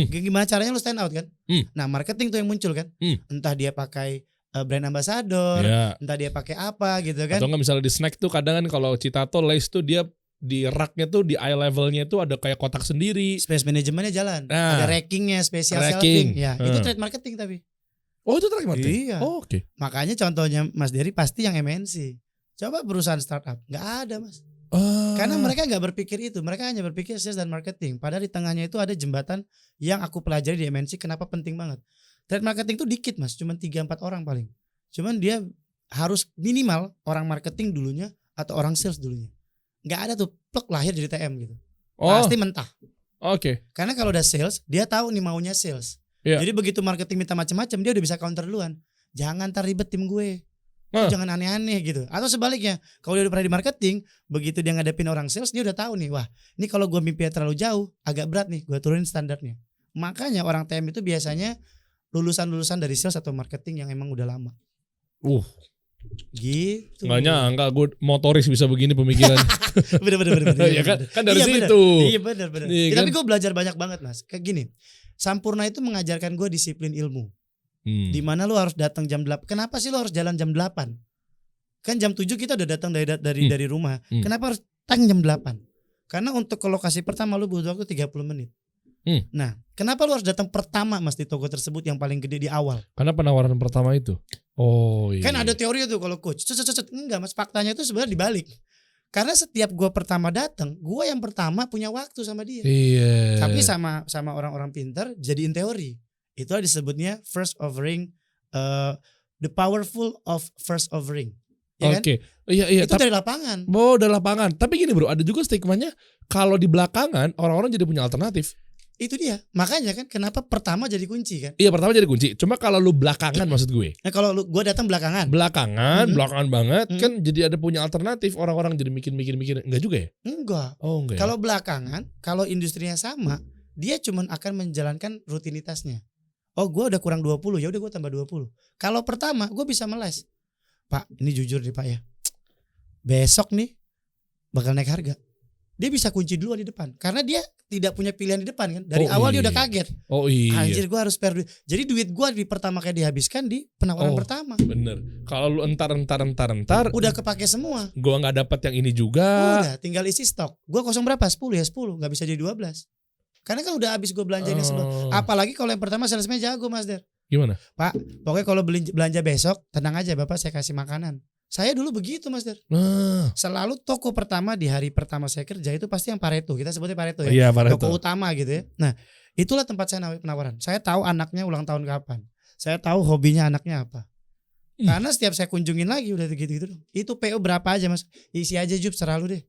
Gimana caranya lu stand out kan? Nah, marketing tuh yang muncul kan. Entah dia pakai brand ambassador, entah dia pakai apa gitu kan. Atau enggak misalnya di snack tuh kadang kan kalau Citato Lace tuh dia di raknya tuh di eye levelnya tuh ada kayak kotak sendiri. Space manajemennya jalan. Ada rackingnya, special shelving. Ya, itu trade marketing tapi. Oh, itu trade marketing? Iya. Oh, oke. Makanya contohnya Mas Dery pasti yang MNC. Coba perusahaan startup, nggak ada Mas. Karena mereka nggak berpikir itu, mereka hanya berpikir sales dan marketing. Padahal di tengahnya itu ada jembatan yang aku pelajari di MNC. Kenapa penting banget? Trade marketing itu dikit Mas, cuma 3-4 orang paling. Cuman dia harus minimal orang marketing dulunya atau orang sales dulunya. Nggak ada tuh plek lahir jadi TM gitu. Pasti mentah. Oke. Karena kalau udah sales, dia tahu nih maunya sales. Iya. Jadi begitu marketing minta macam-macam, dia udah bisa counter duluan. Jangan ntar ribet tim gue. Jangan aneh-aneh gitu. Atau sebaliknya, kalau dia udah pernah di marketing, begitu dia ngadepin orang sales, dia udah tahu nih, wah, ini kalau gue mimpinya terlalu jauh, agak berat nih, gue turunin standarnya. Makanya orang TM itu biasanya lulusan-lulusan dari sales atau marketing yang emang udah lama. Gitu. Nggak nyangka gue motoris bisa begini pemikiran. bener. Ya kan dari Iya, situ. Iya bener. Iya, Ya, kan? tapi gue belajar banyak banget mas. Kayak gini, Sampurna itu mengajarkan gue disiplin ilmu. Dimana lu harus datang jam 8. Kenapa sih lu harus jalan jam 8? Kan jam 7 kita udah datang dari rumah. Kenapa harus jam 8? Karena untuk ke lokasi pertama lu butuh waktu 30 menit. Nah, kenapa lu harus datang pertama mas di toko tersebut yang paling gede di awal? Karena penawaran pertama itu. Oh iya. Kan ada teori tuh kalau coach. Enggak mas, faktanya itu sebenarnya dibalik. Karena setiap gua pertama datang, gua yang pertama punya waktu sama dia. Iya. Tapi sama orang-orang pintar jadiin teori. Itulah disebutnya first offering, the powerful of first offering. Ya Oke. kan? Iya. Itu dari lapangan. Oh, dari lapangan. Tapi gini bro, ada juga stigmanya kalau di belakangan orang-orang jadi punya alternatif. Itu dia. Makanya kan kenapa pertama jadi kunci kan? Iya, pertama jadi kunci. Cuma kalau lu belakangan maksud gue. Nah kalau gua datang belakangan. Belakangan banget kan jadi ada punya alternatif, orang-orang jadi mikir. Enggak juga ya? Enggak. Oh, enggak. Kalau belakangan, kalau industrinya sama, dia cuman akan menjalankan rutinitasnya. Oh, gua udah kurang 20, ya udah gua tambah 20. Kalau pertama, gua bisa meles. Pak, ini jujur nih Pak ya. Besok nih bakal naik harga. Dia bisa kunci dulu di depan karena dia tidak punya pilihan di depan kan. Dari awal dia udah kaget. Oh iya. Anjir gue harus spare duit. Jadi duit gue di pertama kayak dihabiskan di penawaran pertama. Bener. Kalau lu entar udah kepake semua. Gua nggak dapat yang ini juga. Udah tinggal isi stok. Gue kosong berapa? 10 ya 10. Gak bisa jadi 12. Karena kan udah habis gue belanjanya sebelum. Apalagi kalau yang pertama salesnya jago Mas Der. Gimana? Pak, pokoknya kalau belanja besok tenang aja Bapak saya kasih makanan. Saya dulu begitu Mas Der. Selalu toko pertama di hari pertama saya kerja itu pasti yang Pareto. Kita sebutnya Pareto ya. Iya, Pareto. Toko utama gitu ya. Nah itulah tempat saya penawaran. Saya tahu anaknya ulang tahun kapan. Saya tahu hobinya anaknya apa. Karena setiap saya kunjungin lagi udah gitu-gitu. Itu PO berapa aja Mas. Isi aja Jup serah lu deh.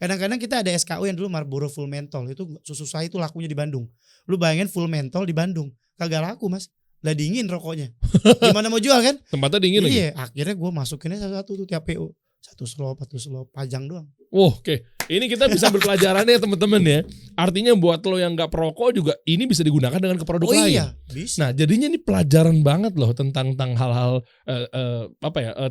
Kadang-kadang kita ada SKU yang dulu Marlboro Full Menthol. Itu susu saya itu lakunya di Bandung. Lu bayangin Full Menthol di Bandung. Kagak laku Mas. Lah dingin rokoknya. Gimana mau jual kan? Tempatnya dingin lagi. Iya, akhirnya gue masukinnya satu-satu tuh tiap PO. Satu slop, pajang doang. Oke. Ini kita bisa berpelajaran ya teman-teman ya. Artinya buat lo yang nggak perokok juga ini bisa digunakan dengan ke produk lain. Iya, bisa. Nah, jadinya ini pelajaran banget loh tentang hal-hal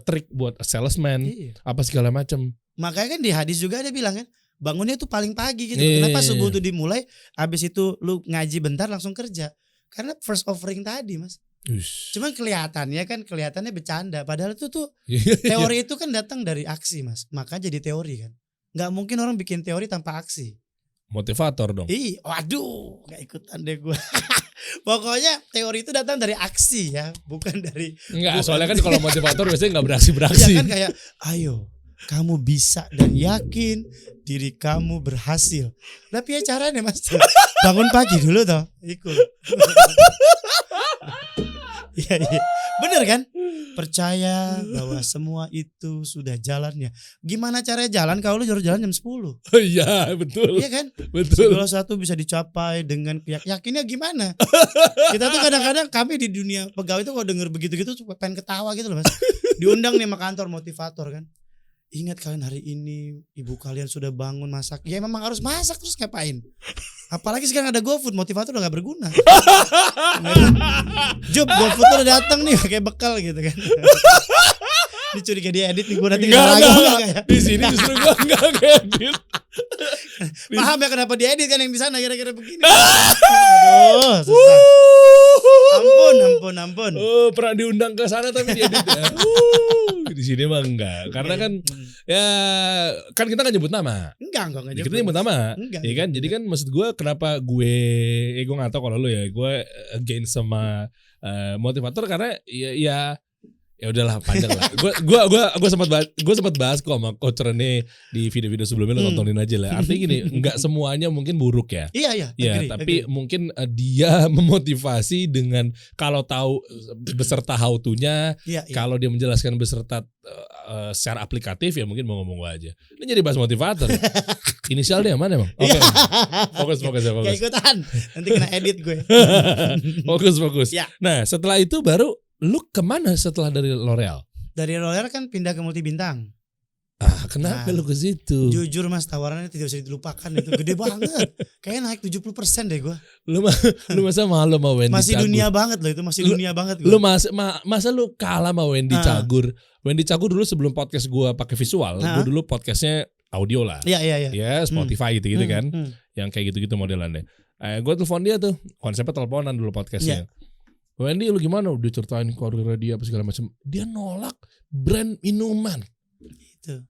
trik buat salesman, apa segala macam. Makanya kan di hadis juga ada bilang kan, bangunnya tuh paling pagi gitu. Kenapa subuh tuh dimulai, habis itu lu ngaji bentar langsung kerja. Karena first offering tadi Mas. Cuman kelihatannya bercanda. Padahal itu tuh teori itu kan datang dari aksi Mas. Maka jadi teori kan. Gak mungkin orang bikin teori tanpa aksi. Motivator dong. Waduh, gak ikutan deh gue. Pokoknya teori itu datang dari aksi ya, bukan dari. Enggak, soalnya kan kalau motivator biasanya gak beraksi. Ya kan kayak, ayo kamu bisa dan yakin diri kamu berhasil. Tapi ya caranya Mas, bangun pagi dulu toh, ikut. Iya, bener kan? Percaya bahwa semua itu sudah jalannya. Gimana caranya jalan kalau lu harus jalan jam 10? Iya, betul. Iya kan? Betul. Segala satu bisa dicapai dengan yakinnya gimana? Kita tuh kadang-kadang kami di dunia pegawai itu kalau denger begitu-gitu pengen ketawa gitu loh Mas. Diundang nih sama kantor motivator kan. Ingat kalian hari ini ibu kalian sudah bangun masak. Ya memang harus masak terus ngapain? Apalagi sekarang ada GoFood, motivator udah gak berguna. Job GoFood udah datang nih kayak bekal gitu kan. Ini curiga dia edit nih gue nanti enggak. Di sini justru gue enggak edit. Paham ya kenapa dia edit kan yang di sana kira-kira begini. Aduh, susah. Ampun. Oh, pernah diundang ke sana tapi diedit ya. Di sini mah enggak. Karena kan ya kan kita enggak nyebut nama. Enggak nyebut. Kita nyebut nama. Enggak. Ya kan? Jadi kan maksud gue kenapa gue enggak tahu kalau lu ya, gue against sama motivator karena ya Ya udahlah panjang lah. Gue sempat bahas kok sama Coach Rene di video-video sebelumnya, lo tontonin aja lah. Artinya gini, nggak semuanya mungkin buruk ya. Iya. Ya, tapi mungkin dia memotivasi dengan kalau tahu beserta how to-nya, kalau dia menjelaskan beserta secara aplikatif ya mungkin mau ngomong gue aja. Ini jadi bahas motivator. Inisialnya mana emang? Oke. Fokus. Gak ikutan. Nanti kena edit gue. Fokus. Ya. Nah, setelah itu baru lu kemana setelah dari L'Oreal? Dari L'Oreal kan pindah ke Multibintang. Kenapa lu ke situ? Jujur mas, tawarannya tidak bisa dilupakan, itu gede banget. Kayaknya naik 70% deh gue. Lu masa malu sama Wendy masih Cagur? Dunia banget loh itu, masih dunia banget gue. Lu masa lu kalah sama Wendy Cagur? Wendy Cagur dulu sebelum podcast gue pakai visual, gue dulu podcastnya audio lah. Iya. Ya Spotify gitu kan, yang kayak gitu modelannya. Gue telepon dia tuh, konsepnya teleponan dulu podcastnya. Wendy lu gimana? Udah ceritain karirnya dia apa segala macam. Dia nolak brand minuman. Gitu.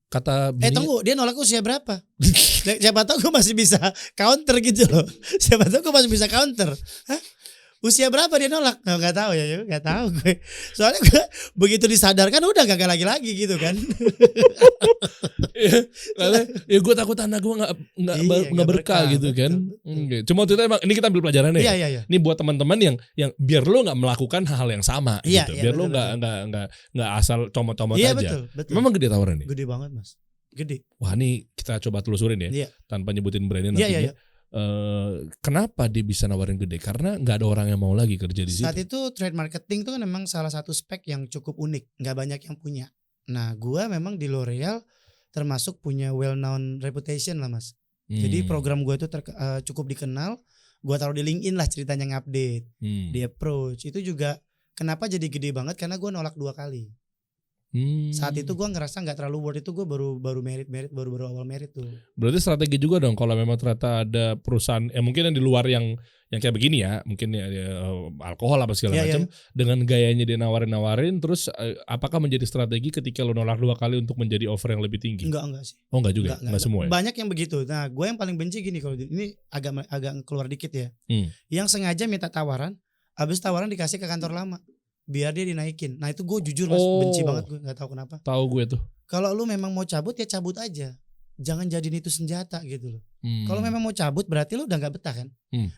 Kata tunggu, dia nolak usia berapa? Siapa tahu gue masih bisa counter gitu loh. Siapa tahu gue masih bisa counter. Hah? Usia berapa dia nolak? Nggak tahu ya, nggak tahu gue. Soalnya gue begitu disadarkan udah gak lagi gitu kan. Ya gue takut anak gue nggak berkah gitu kan. Betul. Cuma waktu itu emang ini kita ambil pelajaran ya. Iya. Ini buat teman-teman yang biar lo nggak melakukan hal yang sama gitu. Biar lo nggak asal comot-comot aja. Betul. Memang gede tawaran nih. Gede banget mas. Gede. Wah ini kita coba telusurin ya. Tanpa nyebutin brandnya nantinya. Kenapa dia bisa nawarin gede? Karena nggak ada orang yang mau lagi kerja di situ. Saat itu trade marketing itu kan memang salah satu spek yang cukup unik, nggak banyak yang punya. Nah, gua memang di L'Oreal termasuk punya well known reputation lah mas. Jadi program gua itu cukup dikenal. Gua taruh di LinkedIn lah ceritanya ngupdate, di approach. Itu juga kenapa jadi gede banget karena gua nolak 2 kali. Saat itu gue ngerasa nggak terlalu worth itu, gue baru merit baru awal merit tuh. Berarti strategi juga dong kalau memang ternyata ada perusahaan mungkin yang di luar yang kayak begini ya, mungkin ya alkohol apa segala macam, dengan gayanya dia nawarin terus apakah menjadi strategi ketika lo nolak 2 kali untuk menjadi offer yang lebih tinggi? Enggak sih. Oh enggak juga, enggak semua ya? Banyak yang begitu. Nah gue yang paling benci gini, kalau ini agak keluar dikit ya, yang sengaja minta tawaran, habis tawaran dikasih ke kantor lama biar dia dinaikin. Nah itu gue jujur mas, benci banget gue, nggak tahu kenapa. Tahu gue tuh. Kalau lu memang mau cabut ya cabut aja, jangan jadiin itu senjata gitu loh. Kalau memang mau cabut berarti lu udah nggak betah kan.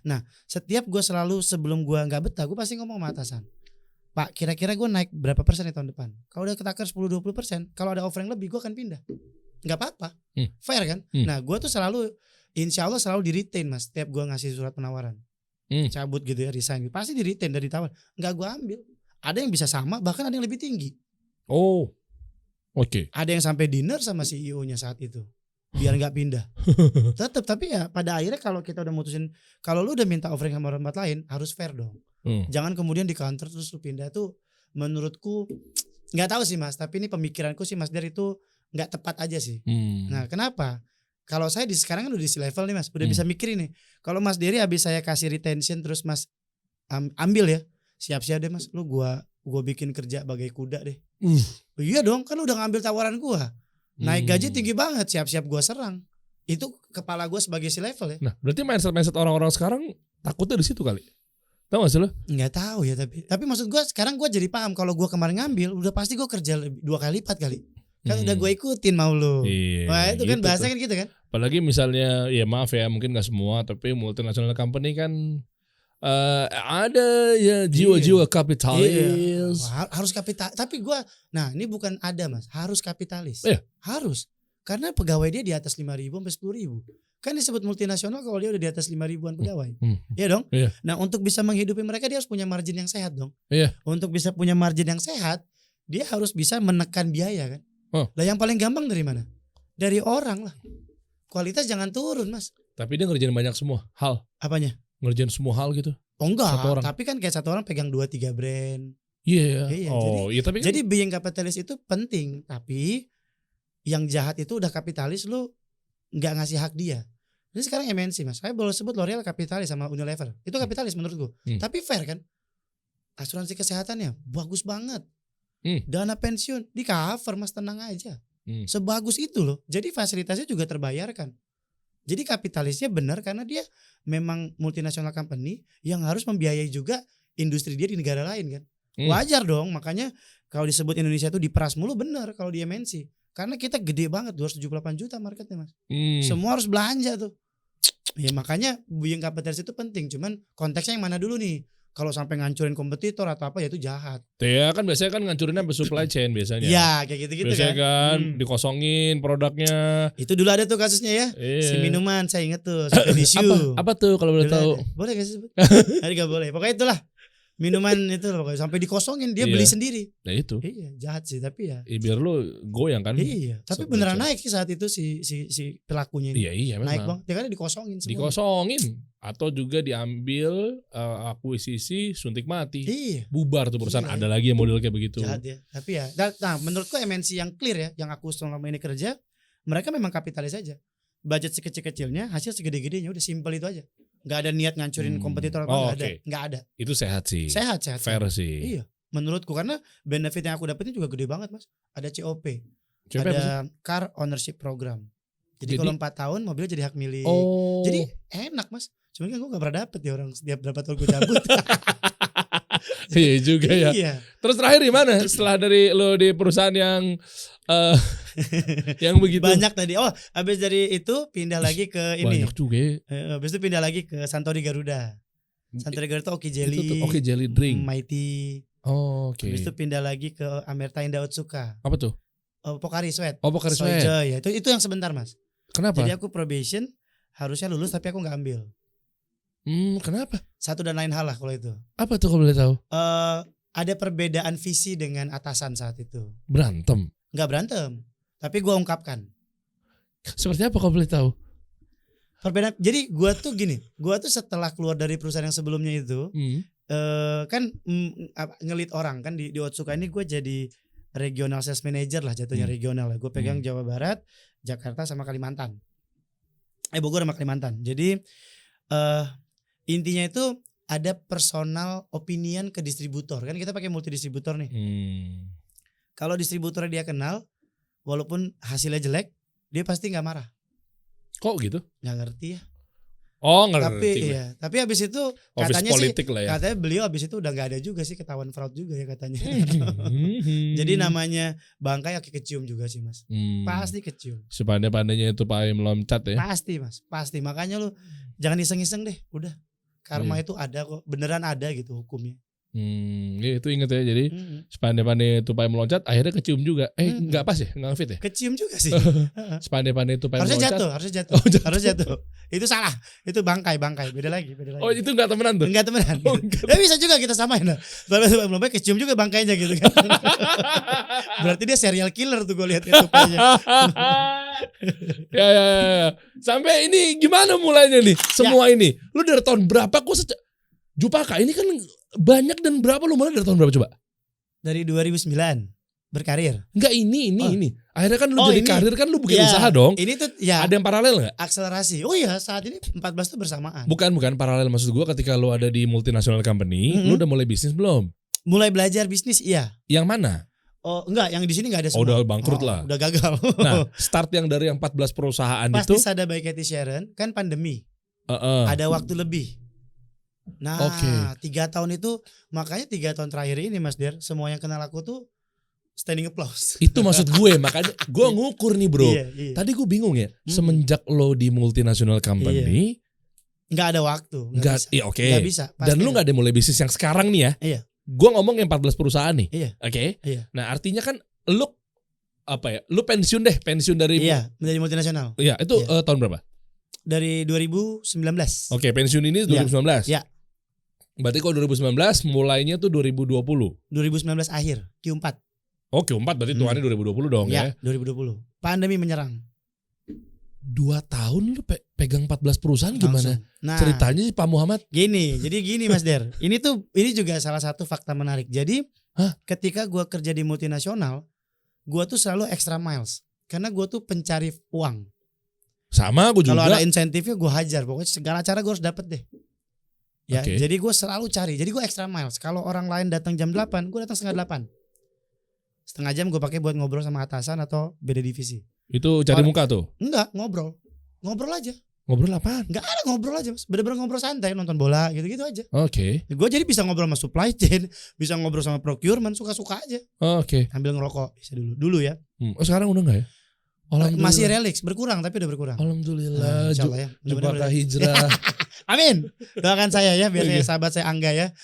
Nah setiap gue selalu sebelum gue nggak betah, gue pasti ngomong sama atasan, Pak kira-kira gue naik berapa persen di tahun depan? Kalau udah ketakar 10-20%, kalau ada offer yang lebih gue akan pindah. Nggak apa-apa, fair kan. Nah gue tuh selalu, insya Allah selalu di retain mas. Setiap gue ngasih surat penawaran, cabut gitu ya, resign, pasti di retain dari tawar. Nggak gue ambil. Ada yang bisa sama, bahkan ada yang lebih tinggi. Oh, oke. Ada yang sampai dinner sama CEO-nya saat itu, biar nggak pindah. Tetap, tapi ya pada akhirnya kalau kita udah mutusin, kalau lu udah minta offering sama tempat lain, harus fair dong. Jangan kemudian di counter terus lu pindah, tuh menurutku nggak tahu sih mas, tapi ini pemikiranku sih mas, dari itu nggak tepat aja sih. Nah kenapa? Kalau saya sekarang kan udah di level nih mas, udah bisa mikir ini. Kalau Mas Dery habis saya kasih retention terus mas ambil ya, siap-siap deh mas, lu gua bikin kerja bagai kuda deh. Iya dong, kan udah ngambil tawaran gua, naik gaji tinggi banget, siap-siap gua serang. Itu kepala gua sebagai si level ya. Nah berarti mindset orang-orang sekarang takutnya di situ kali. Tahu gak sih lo? Nggak tahu ya, tapi maksud gua sekarang gua jadi paham, kalau gua kemarin ngambil udah pasti gua kerja 2 kali lipat kali. Kan udah gue ikutin mau lu. Wah itu gitu kan bahasa kan gitu kan. Apalagi misalnya ya maaf ya, mungkin gak semua, tapi multinational company kan ada ya jiwa-jiwa kapitalis. Harus kapitalis. Tapi gue, nah ini bukan ada mas, harus kapitalis. Harus. Karena pegawai dia di atas 5.000 sampai 10.000. Kan disebut multinasional kalau dia udah di atas 5.000-an pegawai. Iya dong. Nah untuk bisa menghidupi mereka dia harus punya margin yang sehat dong. Untuk bisa punya margin yang sehat, dia harus bisa menekan biaya kan. Lah yang paling gampang dari mana? Dari orang lah. Kualitas jangan turun mas. Tapi dia ngerjain banyak semua hal. Apanya? Ngerjain semua hal gitu. Oh enggak, tapi kan kayak satu orang pegang 2-3 brand. Iya. Tapi jadi being kapitalis itu penting. Tapi yang jahat itu udah kapitalis, lu nggak ngasih hak dia. Ini sekarang MNC mas, saya boleh sebut L'Oreal kapitalis sama Unilever. Itu kapitalis menurut gue. Tapi fair kan? Asuransi kesehatannya bagus banget. Dana pensiun di cover mas, tenang aja. Sebagus itu loh. Jadi fasilitasnya juga terbayarkan. Jadi kapitalisnya benar karena dia memang multinational company yang harus membiayai juga industri dia di negara lain kan. Wajar dong, makanya kalau disebut Indonesia itu diperas mulu bener kalau di MNC. Karena kita gede banget 278 juta marketnya Mas. Semua harus belanja tuh. Ya makanya buying kompetensi itu penting. Cuman konteksnya yang mana dulu nih? Kalau sampai ngancurin kompetitor atau apa ya itu jahat. Ya kan biasanya kan ngancurinnya supply chain biasanya. Ya kayak gitu-gitu biasanya kan dikosongin produknya. Itu dulu ada tuh kasusnya ya. Si minuman saya inget tuh. Apa tuh kalau boleh tahu? Boleh gak sih sebut? Tadi gak boleh. Pokoknya itulah. Minuman itu loh pokoknya sampai dikosongin dia beli sendiri. Nah itu. Iya jahat sih tapi ya. Biar lu goyang kan. Iya. Tapi beneran naik sih saat itu si pelakunya ini. Iya memang. Naik bang. Dia kan dikosongin semua. Dikosongin atau juga diambil akuisisi suntik mati. Iya. Bubar tuh perusahaan. Ada lagi yang model kayak begitu. Jahat ya. Tapi ya. Nah menurutku MNC yang clear ya, yang aku selama ini kerja, mereka memang kapitalis aja. Budget sekecil-kecilnya, hasil segede-gedenya, udah simple itu aja. Gak ada niat ngancurin kompetitor apa nggak ada. Itu sehat sih. Sehat. Fair sih. Iya. Menurutku karena benefit yang aku dapetin juga gede banget Mas. Ada COP. Ada Car Ownership Program. Jadi kalau 4 tahun mobil jadi hak milik. Jadi enak Mas. Cuman kan gue gak pernah dapet ya orang setiap berapa tahun gue cabut. Iya juga ya. Iya. Terus terakhir di mana? Setelah dari lo di perusahaan yang yang begitu. Banyak tadi. Habis dari itu pindah lagi ke ini. Banyak juga. Habis itu pindah lagi ke Santori Garuda. Santori Garuda Oki Jelly. Oki Jelly Drink. Mighty. Oke. Habis itu pindah lagi ke Amerta Indah Otsuka. Apa tuh? Pocari Sweat. Pocari Sweat. Ya, itu yang sebentar Mas. Kenapa? Jadi aku probation harusnya lulus tapi aku gak ambil. Kenapa? Satu dan lain hal lah kalau itu. Apa tuh kalau boleh tahu? Ada perbedaan visi dengan atasan saat itu. Berantem? Gak berantem, tapi gue ungkapkan. Seperti apa kalau boleh tahu? Perbedaan. Jadi gue tuh gini, gue tuh setelah keluar dari perusahaan yang sebelumnya itu, kan ngelit orang kan di Otsuka ini gue jadi regional sales manager lah jatuhnya regional lah. Gue pegang Jawa Barat, Jakarta sama Kalimantan. Bogor sama Kalimantan. Jadi intinya itu ada personal opinion ke distributor. Kan kita pakai multi distributor nih. Kalau distributornya dia kenal, walaupun hasilnya jelek, dia pasti nggak marah. Kok gitu? Nggak ngerti ya. Ngerti. Tapi habis itu katanya sih, katanya beliau habis itu udah nggak ada juga sih, ketahuan fraud juga ya katanya. Jadi namanya bangkai kecium juga sih Mas. Pasti kecium. Sepandai-pandainya itu Pak meloncat ya. Pasti Mas, pasti. Makanya lu jangan iseng-iseng deh, udah. Karma itu ada kok, beneran ada gitu hukumnya. Itu inget ya. Jadi sepandai-pandai tupai meloncat akhirnya kecium juga. Enggak pas ya? Enggak fit ya? Kecium juga sih. Sepandai-pandai tupai meloncat. Harusnya jatuh. Itu salah. Itu bangkai. Beda lagi. Oh, itu enggak temenan tuh? Enggak temenan. Ya bisa juga kita samain. Tupai meloncat kecium juga bangkainya gitu kan. Berarti dia serial killer tuh gue lihat tupainya. Ya. Sampai ini gimana mulainya nih? Semua ini. Lu dari tahun berapa kok Jupaka ini kan banyak dan berapa lu mulai dari tahun berapa coba? Dari 2009 berkarir. Enggak ini. Akhirnya kan lu jadi karir kan lu bikin usaha dong. Ini tuh ya. Ada yang paralel enggak? Akselerasi. Oh iya, saat ini 14 tuh bersamaan. Bukan paralel, maksud gua ketika lu ada di multinational company, lu udah mulai bisnis belum? Mulai belajar bisnis iya. Yang mana? Oh enggak, yang di sini enggak ada semua. Udah bangkrut lah. Udah gagal. Nah, start yang dari yang 14 perusahaan pasti itu. Pasti Sada by Cathy Sharon kan pandemi. Ada waktu lebih. Nah, 3 tahun itu, makanya 3 tahun terakhir ini Mas Der, semua yang kenal aku tuh standing applause. Itu maksud gue, makanya gue ngukur nih bro. Iya. Tadi gue bingung ya, semenjak lo di multinational company, nggak ada waktu. Nggak bisa. Dan lo nggak ada mulai bisnis yang sekarang nih ya. Iya. Gue ngomong yang 14 perusahaan nih. Iya. Iya. Nah artinya kan lo lo pensiun dari. Iya, menjadi multinasional. Iya, itu tahun berapa? Dari 2019. Pensiun ini 2019. Iya. Berarti kalau 2019 mulainya tuh 2020. 2019 akhir, Q4. Q4 berarti tuannya 2020 dong ya. 2020. Pandemi menyerang. 2 tahun lu pegang 14 perusahaan gimana? Nah, ceritanya sih Pak Muhammad. Jadi gini Mas Der. Ini juga salah satu fakta menarik. Jadi ketika gua kerja di multinasional, gua tuh selalu extra miles. Karena gua tuh pencari uang. Sama gue juga. Kalau ada insentifnya gue hajar. Pokoknya segala cara gue harus dapet deh. Ya, jadi gue selalu cari. Jadi gue extra miles. Kalau orang lain datang jam 8, gue datang setengah 8. Setengah jam gue pakai buat ngobrol sama atasan atau beda divisi. Itu cari muka tuh? Enggak, ngobrol aja. Ngobrol apaan? Nggak ada, ngobrol aja Mas. Bener-bener ngobrol santai, nonton bola gitu-gitu aja. Oke. Gue jadi bisa ngobrol sama supply chain, bisa ngobrol sama procurement, suka-suka aja. Oke. Sambil ngerokok bisa dulu ya. Oh sekarang udah enggak ya? Alhamdulillah. Masih relix, berkurang tapi udah berkurang. Alhamdulillah. Insyaallah ya. Jembatan hijrah. Amin. Doakan saya ya biar kayak sahabat saya Angga ya.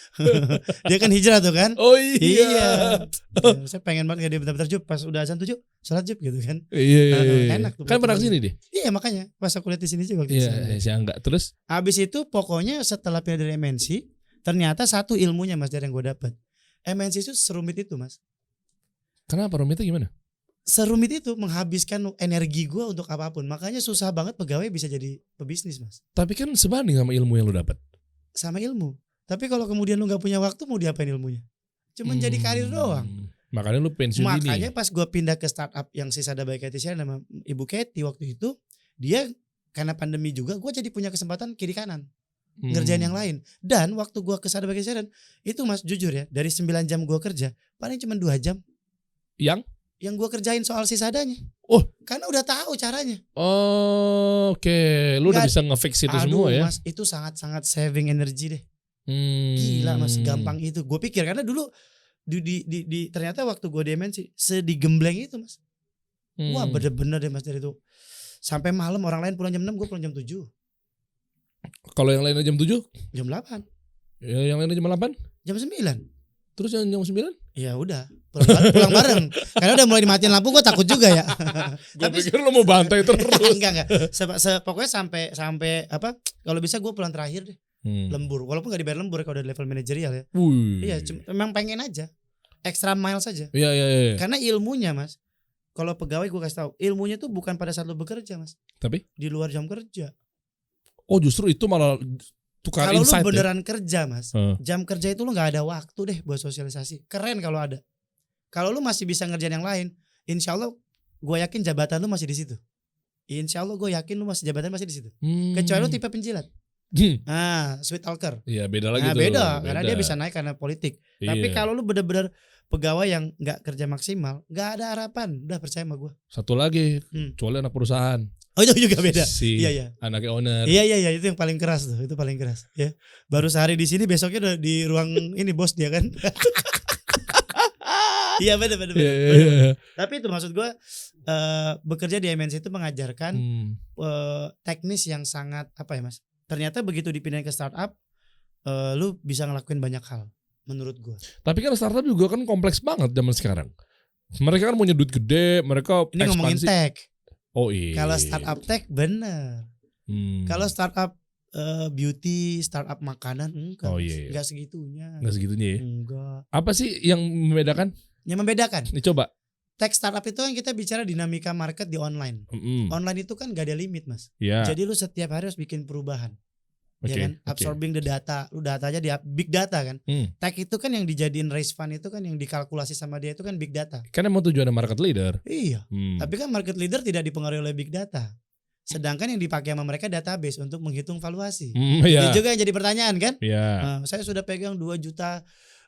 Dia kan hijrah tuh kan. Oh iya. Iya. Saya pengen banget dia bentar-bentar Jup pas udah azan tuh Jup, salat Jup gitu kan. Iya. Enak tuh. Kan pernah kesini deh. Iya makanya pas aku lihat di sini juga waktu itu. Iya, si Angga. Terus Habis itu pokoknya setelah pindah dari MNC, ternyata satu ilmunya Mas dari yang gue dapat. MNC itu serumit itu Mas. kenapa rumitnya gimana? Serumit itu menghabiskan energi gue untuk apapun. Makanya susah banget pegawai bisa jadi pebisnis Mas. Tapi kan sebanding sama ilmu yang lu dapat. Sama ilmu. Tapi kalau kemudian lu gak punya waktu mau diapain ilmunya? Cuman jadi karir doang. Makanya lu pensiun Makanya dini. pas gue pindah ke startup yang Sisada by Katy Sharon sama Ibu Katy waktu itu, dia karena pandemi juga gue jadi punya kesempatan kiri kanan ngerjain yang lain. Dan waktu gue ke Sisada by Katy Sharon itu Mas jujur ya, dari 9 jam gue kerja paling cuma 2 jam yang gue kerjain soal Sisadanya. Oh, karena udah tahu caranya. Oke. Lu udah bisa nge-fix itu semua ya. Mas, itu sangat-sangat saving energi deh. Gila Mas, gampang itu. Gue pikir karena dulu di ternyata waktu gue di MNC sedigembleng itu Mas. Wah bener-bener deh Mas dari itu. Sampai malam orang lain pulang jam 6, gue pulang jam 7. Kalau yang lainnya jam 7? Jam 8. Ya, yang lainnya jam 8? Jam 9. Terus yang jam 9? Ya udah, pulang bareng. Karena udah mulai dimatiin lampu, gue takut juga ya. Gue pikir lu mau bantai terus. enggak. Pokoknya sampai apa? Kalau bisa gue pulang terakhir deh. Lembur. Walaupun gak dibayar lembur kalau udah level manajerial ya. Iya, memang pengen aja. Extra mile saja. Iya. Karena ilmunya Mas, kalau pegawai gue kasih tahu, ilmunya tuh bukan pada saat lu bekerja Mas. Tapi di luar jam kerja. Oh justru itu malah tukar kalau insight. Kalau lu beneran kerja Mas, jam kerja itu lu gak ada waktu deh buat sosialisasi. Keren kalau ada. Kalau lu masih bisa ngerjain yang lain, insya Allah gue yakin jabatan lu masih di situ. Insya Allah gue yakin lu jabatan masih di situ. Kecuali lu tipe penjilat. Sweet talker. Iya beda lagi tuh. Beda karena dia bisa naik karena politik. Iya. Tapi kalau lu bener-bener pegawai yang nggak kerja maksimal, nggak ada harapan. Udah percaya sama gue. Satu lagi, kecuali anak perusahaan. Oh itu juga beda. Iya. Anaknya owner. Iya itu yang paling keras tuh. Itu paling keras. Ya. Baru sehari di sini, besoknya udah di ruang ini bos dia kan. Iya benar. Iya. Tapi itu maksud gue bekerja di MNC itu mengajarkan teknis yang sangat apa ya Mas? Ternyata begitu dipindahin ke startup, lu bisa ngelakuin banyak hal menurut gue. Tapi kan startup juga kan kompleks banget zaman sekarang. Mereka kan punya duit gede, mereka ini ekspansi. Ngomongin tech. Oh iya. Kalau startup tech bener. Kalau startup beauty, startup makanan enggak. Oh iya. Enggak segitunya. Enggak segitunya ya. Enggak. Apa sih yang membedakan? Yang membedakan. Nih coba. Tech startup itu kan kita bicara dinamika market di online. Online itu kan gak ada limit Mas. Yeah. Jadi lu setiap hari harus bikin perubahan. Ya kan? Absorbing the data. Lu datanya di big data kan. Tech itu kan yang dijadiin raise fund itu kan yang dikalkulasi sama dia itu kan big data. Kan emang tujuannya market leader. Iya. Tapi kan market leader tidak dipengaruhi oleh big data. Sedangkan yang dipakai sama mereka database untuk menghitung valuasi. Itu juga yang jadi pertanyaan kan. Saya sudah pegang 2 juta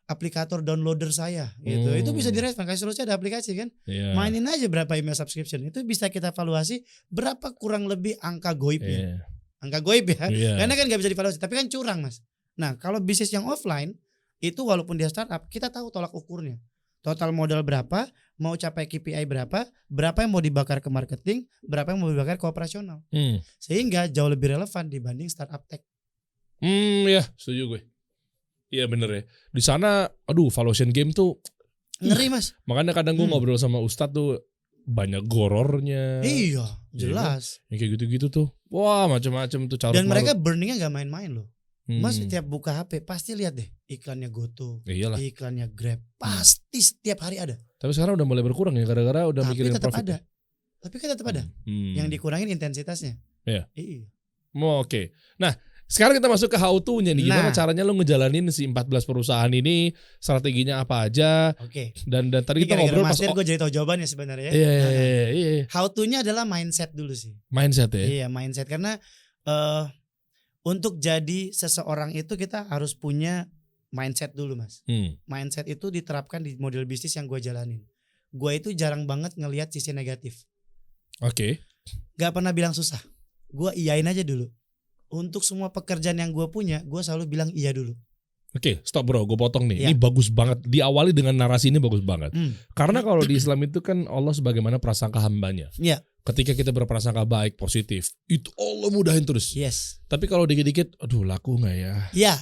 aplikator downloader saya gitu. Itu bisa direspon, kasih solusi ada aplikasi kan. Mainin aja berapa email subscription. Itu bisa kita evaluasi berapa kurang lebih angka goibnya. Angka goib ya. Karena kan gak bisa dievaluasi, tapi kan curang Mas. Nah, kalau bisnis yang offline itu walaupun dia startup, kita tahu tolak ukurnya. Total modal berapa, mau capai KPI berapa yang mau dibakar ke marketing, berapa yang mau dibakar ke operasional. Sehingga jauh lebih relevan dibanding startup tech. Ya, setuju gue. Iya bener ya. Di sana, valuation game tuh ngeri Mas. Makanya kadang gue ngobrol sama Ustadz tuh banyak gorornya. Iya, jelas. Yang kayak gitu-gitu tuh. Wah, macam-macam tuh cara. Dan mereka burningnya gak main-main loh. Mas setiap buka HP pasti lihat deh iklannya GoTo, iklannya Grab, pasti setiap hari ada. Tapi sekarang udah mulai berkurang ya gara-gara udah mikirin profit. Tapi kan tetap ada. Yang dikurangin intensitasnya. Iya. Iya. Oke. Nah, sekarang kita masuk ke how to-nya nih. Gimana caranya lo ngejalanin si 14 perusahaan ini, strateginya apa aja. Oke. Dan tadi kita ngobrol pas gue jadi tahu jawabannya sebenarnya ya. Iya. How to-nya adalah mindset dulu sih. Mindset ya. Iya, mindset karena untuk jadi seseorang itu kita harus punya mindset dulu Mas. Mindset itu diterapkan di model bisnis yang gue jalanin. Gue itu jarang banget ngelihat sisi negatif. Oke. Gak pernah bilang susah. gue iyain aja dulu. Untuk semua pekerjaan yang gue punya, gue selalu bilang iya dulu. Oke, stop bro, gue potong nih. Ya. Ini bagus banget. Diawali dengan narasi ini bagus banget. Hmm. Karena kalau di Islam itu kan Allah sebagaimana prasangka hambanya. Iya. Ketika kita berprasangka baik, positif, itu Allah mudahin terus. Yes. Tapi kalau dikit-dikit, aduh laku nggak ya? Iya.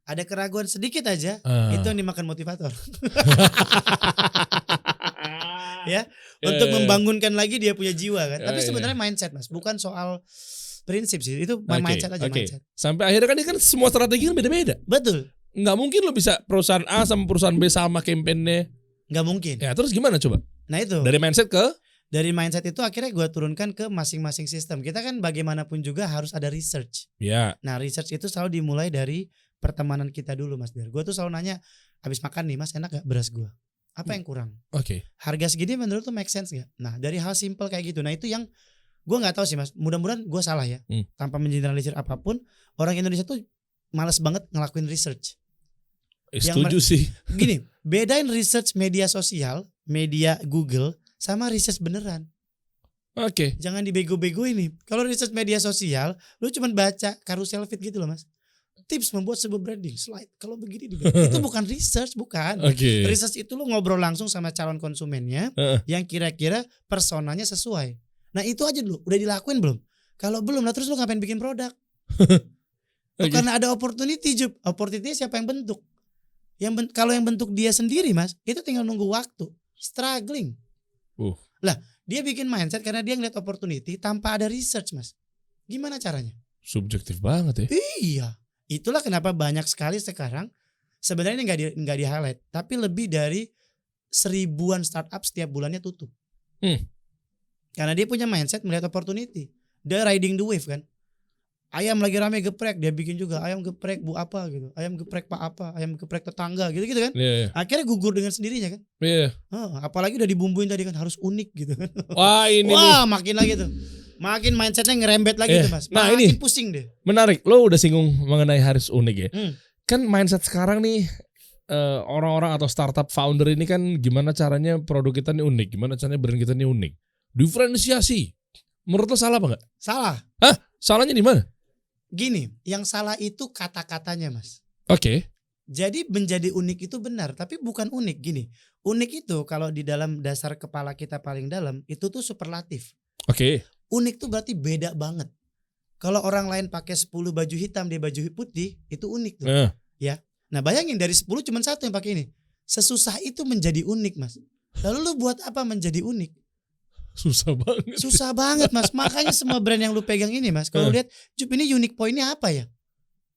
Ada keraguan sedikit aja, itu yang dimakan motivator. Ya, untuk membangunkan lagi dia punya jiwa kan. Tapi sebenarnya mindset Mas, bukan soal prinsip sih. Itu mindset aja mindset. Sampai akhirnya kan semua strategi kan beda-beda. Betul. Nggak mungkin lo bisa perusahaan A sama perusahaan B sama campaign-nya. Nggak mungkin. Ya terus gimana coba? Nah itu. Dari mindset itu akhirnya gue turunkan ke masing-masing sistem. Kita kan bagaimanapun juga harus ada research. Ya. Nah research itu selalu dimulai dari pertemanan kita dulu Mas Der. Gue tuh selalu nanya, habis makan nih Mas, enak gak beras gue? Apa yang kurang? Oke. Harga segini menurut tuh make sense gak? Nah dari hal simple kayak gitu. Nah itu yang gue gak tahu sih Mas. Mudah-mudahan gue salah ya. Tanpa mengeneralisir apapun, orang Indonesia tuh malas banget ngelakuin research. Setuju sih. Gini, bedain research media sosial, media Google, sama research beneran. Oke. Jangan dibego-begoin nih. Kalau research media sosial, lu cuma baca carousel feed gitu loh Mas. Tips membuat sebuah branding slide. Kalau begini itu bukan research, bukan. Okay. Research itu lu ngobrol langsung sama calon konsumennya yang kira-kira personanya sesuai. Nah itu aja dulu. Udah dilakuin belum? Kalau belum, lah terus lu ngapain bikin produk? Karena ada opportunity, Jup. Opportunity siapa yang bentuk? Kalau yang bentuk dia sendiri Mas, itu tinggal nunggu waktu. Struggling. Lah dia bikin mindset karena dia ngeliat opportunity tanpa ada research Mas. Gimana caranya? Subjektif banget ya. Iya. Itulah kenapa banyak sekali sekarang sebenarnya nggak di highlight, tapi lebih dari 1000-an startup setiap bulannya tutup. Karena dia punya mindset melihat opportunity. Dia riding the wave kan. Ayam lagi rame geprek, dia bikin juga ayam geprek bu apa gitu, ayam geprek pak apa, ayam geprek tetangga gitu kan. Yeah. Akhirnya gugur dengan sendirinya kan. Iya. Apalagi udah dibumbuin tadi kan harus unik gitu kan. Wah makin lagi tuh. Makin mindsetnya ngerembet lagi tuh Mas. Nah makin ini pusing deh. Menarik. Lo udah singgung mengenai harus unik ya. Kan mindset sekarang nih orang-orang atau startup founder ini kan gimana caranya produk kita nih unik, gimana caranya brand kita nih unik. Diferensiasi. Menurut lo salah apa enggak? Salah. Hah? Salahnya di mana? Gini, yang salah itu kata-katanya Mas. Oke. Jadi menjadi unik itu benar, tapi bukan unik. Gini, unik itu kalau di dalam dasar kepala kita paling dalam itu tuh superlatif. Oke. Unik tuh berarti beda banget. Kalau orang lain pakai 10 baju hitam, dia baju putih, itu unik tuh. Ya. Nah, bayangin dari 10 cuma satu yang pakai ini. Sesusah itu menjadi unik, Mas. Lalu lu buat apa menjadi unik? Susah banget. Susah banget, Mas. Makanya semua brand yang lu pegang ini, Mas, kalau lihat, Jup ini unique point-nya apa ya?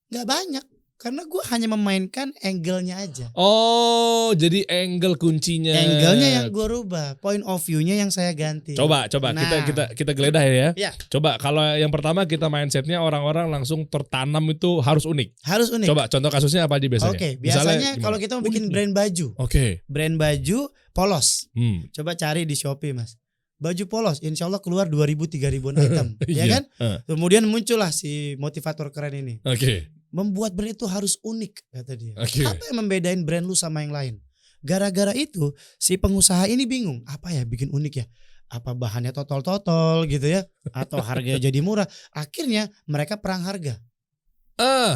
Gak banyak. Karena gue hanya memainkan angle-nya aja. Oh, jadi angle kuncinya. Angle-nya yang gue rubah, point of view-nya yang saya ganti. Coba kita geledah ya. Ya. Coba kalau yang pertama kita mindsetnya orang-orang langsung tertanam itu harus unik. Harus unik. Coba contoh kasusnya apa aja biasanya? Oke, biasanya kalau kita mau bikin brand baju. Oke. Brand baju polos. Coba cari di Shopee, Mas. Baju polos, insya Allah keluar 2.000-3.000 item, ya kan? Kemudian muncullah si motivator keren ini. Oke. Membuat brand itu harus unik, kata dia. Okay. Apa yang membedain brand lu sama yang lain? Gara-gara itu si pengusaha ini bingung, apa ya bikin unik ya? Apa bahannya totol-totol gitu ya? Atau harganya jadi murah? Akhirnya mereka perang harga.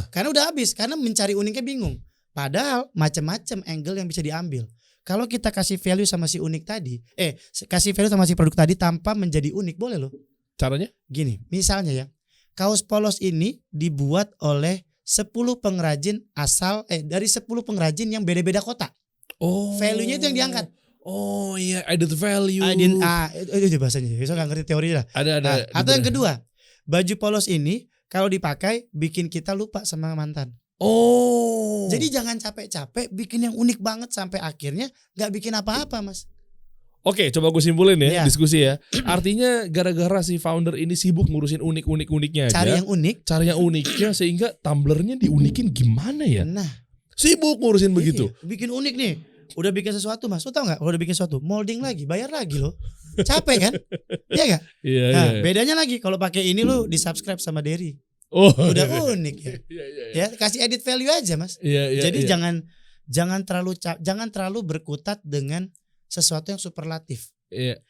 Karena udah habis, karena mencari uniknya bingung. Padahal macam-macam angle yang bisa diambil. Kalau kita kasih value sama si unik tadi, kasih value sama si produk tadi tanpa menjadi unik, boleh loh. Caranya? Gini, misalnya ya, kaos polos ini dibuat oleh 10 pengrajin dari 10 pengrajin yang beda-beda kota. Oh. Value-nya itu yang diangkat. Oh iya, added value. Itu bahasanya. Saya nggak ngerti teorinya. Ada. Atau yang kedua, baju polos ini kalau dipakai bikin kita lupa sama mantan. Oh. Jadi jangan capek-capek bikin yang unik banget sampai akhirnya nggak bikin apa-apa, Mas. Oke, coba gue simpulin ya, diskusi ya. Artinya gara-gara si founder ini sibuk ngurusin unik-uniknya aja. Cari yang uniknya sehingga tumblernya diunikin gimana ya? Nah, sibuk ngurusin begitu. Bikin unik nih. Udah bikin sesuatu, Mas. Lu tau gak? Kalau udah bikin sesuatu, molding lagi, bayar lagi loh. Capek kan? Iya gak? Iya. Bedanya lagi kalau pakai ini lu di-subscribe sama Derry. Oh, udah unik ya. Ya, kasih edit value aja, Mas. Jadi jangan terlalu berkutat dengan sesuatu yang superlatif. Iya.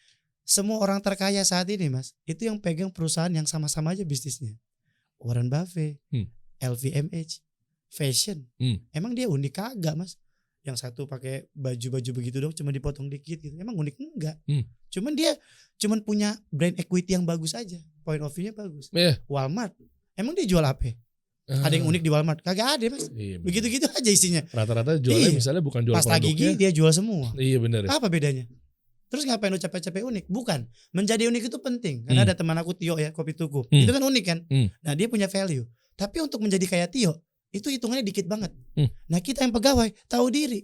semua orang terkaya saat ini Mas, itu yang pegang perusahaan yang sama-sama aja bisnisnya. Warren Buffett, LVMH, fashion. Emang dia unik kagak Mas? Yang satu pakai baju-baju begitu dong, cuma dipotong dikit gitu. Emang unik enggak? Cuman dia punya brand equity yang bagus aja. Point of view-nya bagus. Walmart, emang dia jual apa? Ada yang unik di Walmart? Kagak ada Mas. Begitu-gitu aja isinya. Rata-rata jualnya misalnya bukan jual pasta produknya. gigi dia jual semua. Iya benar. Apa bedanya? Terus ngapain lu capek-capek unik? Bukan. Menjadi unik itu penting. Karena ada teman aku Tio ya, Kopi Tuku. Itu kan unik kan? Nah dia punya value. Tapi untuk menjadi kayak Tio, itu hitungannya dikit banget. Nah kita yang pegawai tahu diri.